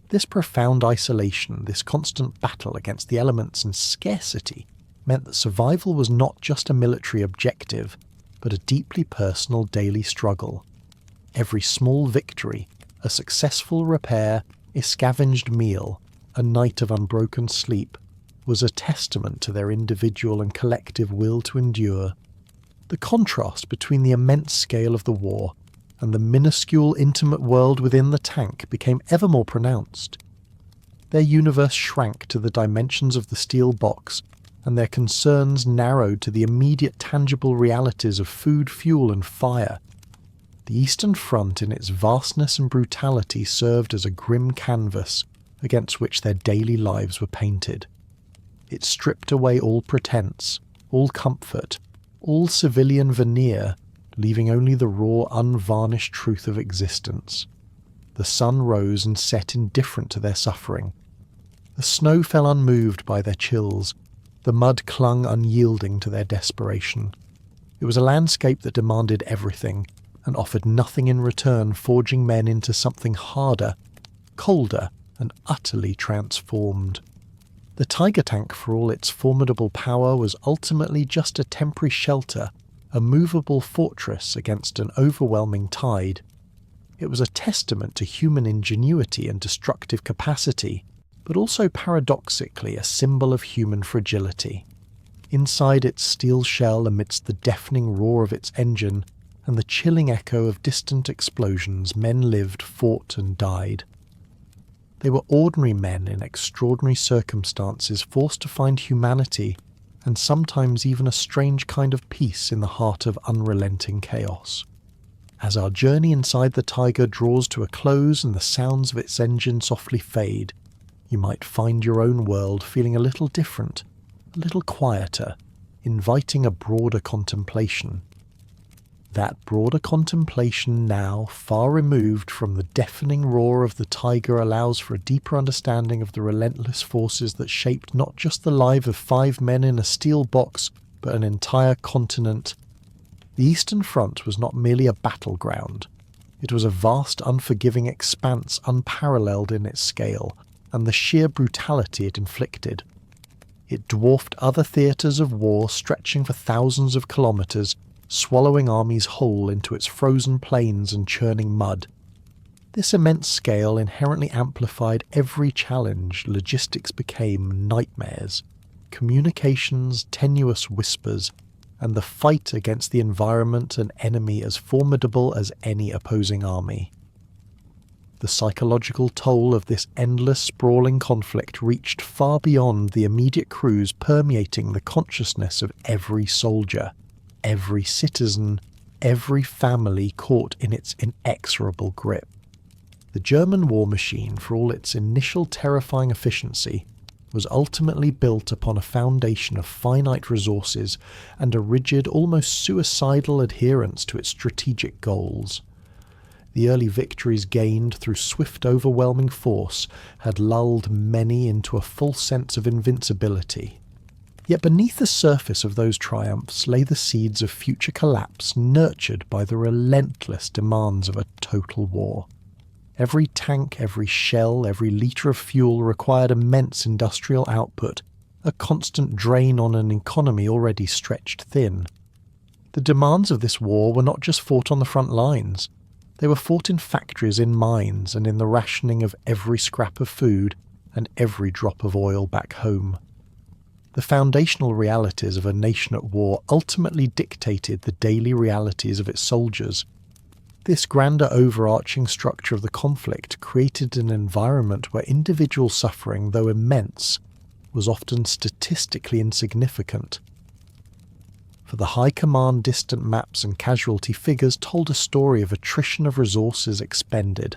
This profound isolation, this constant battle against the elements and scarcity, meant that survival was not just a military objective, but a deeply personal daily struggle. Every small victory, a successful repair, a scavenged meal, a night of unbroken sleep, was a testament to their individual and collective will to endure. The contrast between the immense scale of the war and the minuscule, intimate world within the tank became ever more pronounced. Their universe shrank to the dimensions of the steel box, and their concerns narrowed to the immediate tangible realities of food, fuel, and fire. The Eastern Front, in its vastness and brutality, served as a grim canvas against which their daily lives were painted. It stripped away all pretense, all comfort, all civilian veneer, leaving only the raw, unvarnished truth of existence. The sun rose and set indifferent to their suffering. The snow fell unmoved by their chills. The mud clung unyielding to their desperation. It was a landscape that demanded everything and offered nothing in return, forging men into something harder, colder, and utterly transformed. The Tiger tank, for all its formidable power, was ultimately just a temporary shelter, a movable fortress against an overwhelming tide. It was a testament to human ingenuity and destructive capacity, but also paradoxically a symbol of human fragility. Inside its steel shell, amidst the deafening roar of its engine and the chilling echo of distant explosions, men lived, fought, and died. They were ordinary men in extraordinary circumstances, forced to find humanity and sometimes even a strange kind of peace in the heart of unrelenting chaos. As our journey inside the Tiger draws to a close and the sounds of its engine softly fade, you might find your own world feeling a little different, a little quieter, inviting a broader contemplation. That broader contemplation, now far removed from the deafening roar of the Tiger, allows for a deeper understanding of the relentless forces that shaped not just the life of 5 men in a steel box, but an entire continent. The Eastern Front was not merely a battleground. It was a vast, unforgiving expanse, unparalleled in its scale, and the sheer brutality it inflicted. It dwarfed other theatres of war stretching for thousands of kilometres, swallowing armies whole into its frozen plains and churning mud. This immense scale inherently amplified every challenge. Logistics became nightmares, communications tenuous whispers, and the fight against the environment an enemy as formidable as any opposing army. The psychological toll of this endless, sprawling conflict reached far beyond the immediate crews, permeating the consciousness of every soldier, every citizen, every family caught in its inexorable grip. The German war machine, for all its initial terrifying efficiency, was ultimately built upon a foundation of finite resources and a rigid, almost suicidal adherence to its strategic goals. The early victories gained through swift, overwhelming force had lulled many into a false sense of invincibility. Yet beneath the surface of those triumphs lay the seeds of future collapse, nurtured by the relentless demands of a total war. Every tank, every shell, every litre of fuel required immense industrial output, a constant drain on an economy already stretched thin. The demands of this war were not just fought on the front lines. They were fought in factories, in mines, and in the rationing of every scrap of food and every drop of oil back home. The foundational realities of a nation at war ultimately dictated the daily realities of its soldiers. This grander overarching structure of the conflict created an environment where individual suffering, though immense, was often statistically insignificant. For the high command, distant maps and casualty figures told a story of attrition of resources expended.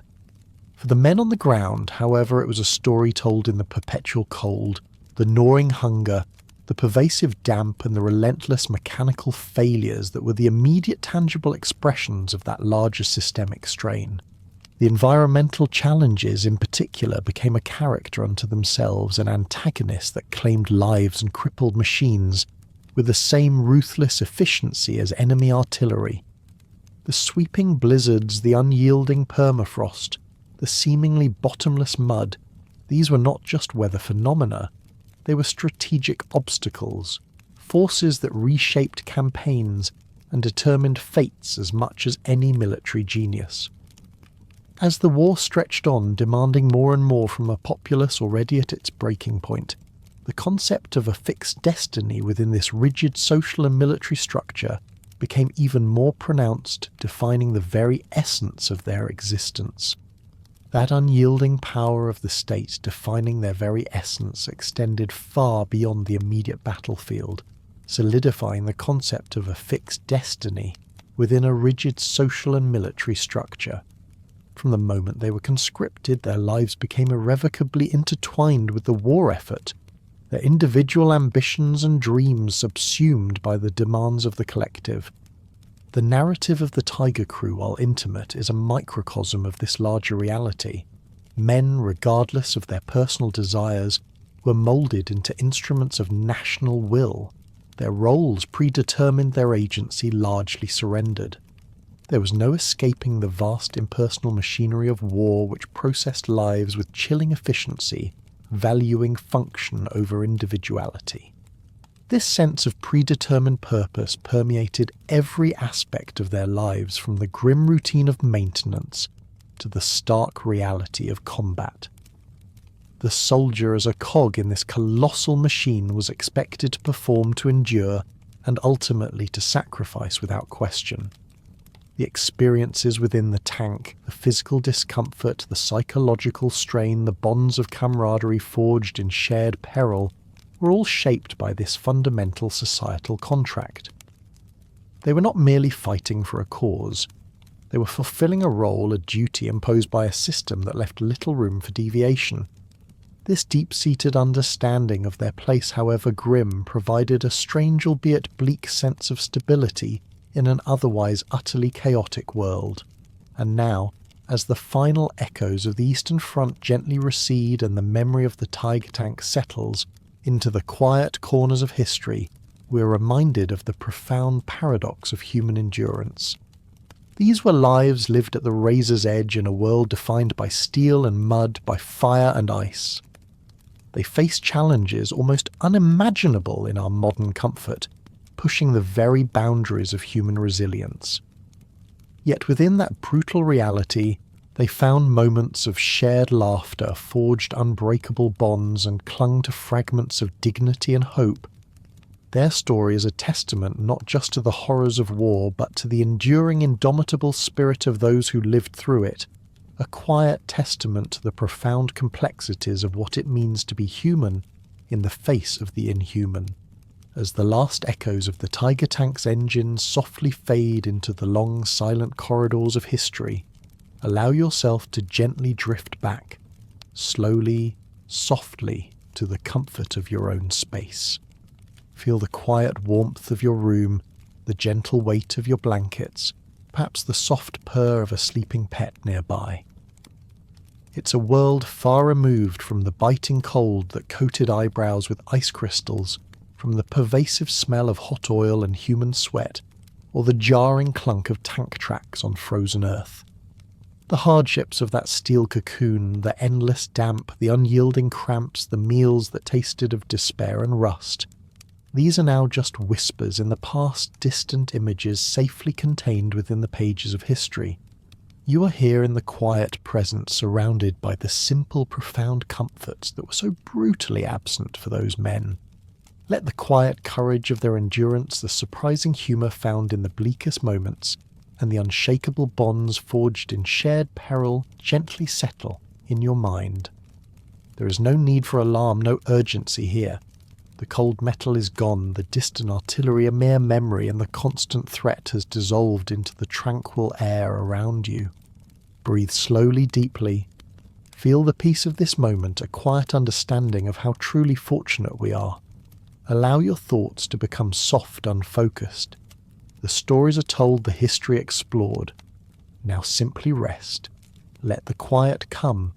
For the men on the ground, however, it was a story told in the perpetual cold, the gnawing hunger, the pervasive damp, and the relentless mechanical failures that were the immediate tangible expressions of that larger systemic strain. The environmental challenges in particular became a character unto themselves, an antagonist that claimed lives and crippled machines with the same ruthless efficiency as enemy artillery. The sweeping blizzards, the unyielding permafrost, the seemingly bottomless mud, these were not just weather phenomena. They were strategic obstacles, forces that reshaped campaigns and determined fates as much as any military genius. As the war stretched on, demanding more and more from a populace already at its breaking point, the concept of a fixed destiny within this rigid social and military structure became even more pronounced, defining the very essence of their existence. That unyielding power of the state defining their very essence extended far beyond the immediate battlefield, solidifying the concept of a fixed destiny within a rigid social and military structure. From the moment they were conscripted, their lives became irrevocably intertwined with the war effort, their individual ambitions and dreams subsumed by the demands of the collective. The narrative of the Tiger Crew, while intimate, is a microcosm of this larger reality. Men, regardless of their personal desires, were moulded into instruments of national will. Their roles predetermined, their agency largely surrendered. There was no escaping the vast impersonal machinery of war which processed lives with chilling efficiency, valuing function over individuality. This sense of predetermined purpose permeated every aspect of their lives, from the grim routine of maintenance to the stark reality of combat. The soldier as a cog in this colossal machine was expected to perform, to endure, and ultimately to sacrifice without question. The experiences within the tank, the physical discomfort, the psychological strain, the bonds of camaraderie forged in shared peril, were all shaped by this fundamental societal contract. They were not merely fighting for a cause. They were fulfilling a role, a duty imposed by a system that left little room for deviation. This deep-seated understanding of their place, however grim, provided a strange albeit bleak sense of stability in an otherwise utterly chaotic world. And now, as the final echoes of the Eastern Front gently recede and the memory of the Tiger tank settles into the quiet corners of history, we are reminded of the profound paradox of human endurance. These were lives lived at the razor's edge in a world defined by steel and mud, by fire and ice. They faced challenges almost unimaginable in our modern comfort, pushing the very boundaries of human resilience. Yet within that brutal reality, they found moments of shared laughter, forged unbreakable bonds, and clung to fragments of dignity and hope. Their story is a testament not just to the horrors of war, but to the enduring, indomitable spirit of those who lived through it, a quiet testament to the profound complexities of what it means to be human in the face of the inhuman. As the last echoes of the Tiger tank's engines softly fade into the long, silent corridors of history, allow yourself to gently drift back, slowly, softly, to the comfort of your own space. Feel the quiet warmth of your room, the gentle weight of your blankets, perhaps the soft purr of a sleeping pet nearby. It's a world far removed from the biting cold that coated eyebrows with ice crystals, from the pervasive smell of hot oil and human sweat, or the jarring clunk of tank tracks on frozen earth. The hardships of that steel cocoon, the endless damp, the unyielding cramps, the meals that tasted of despair and rust, these are now just whispers in the past, distant images safely contained within the pages of history. You are here in the quiet present, surrounded by the simple, profound comforts that were so brutally absent for those men. Let the quiet courage of their endurance, the surprising humour found in the bleakest moments, and the unshakable bonds forged in shared peril gently settle in your mind. There is no need for alarm, no urgency here. The cold metal is gone, the distant artillery a mere memory, and the constant threat has dissolved into the tranquil air around you. Breathe slowly, deeply. Feel the peace of this moment, a quiet understanding of how truly fortunate we are. Allow your thoughts to become soft, unfocused. The stories are told, the history explored. Now simply rest. Let the quiet come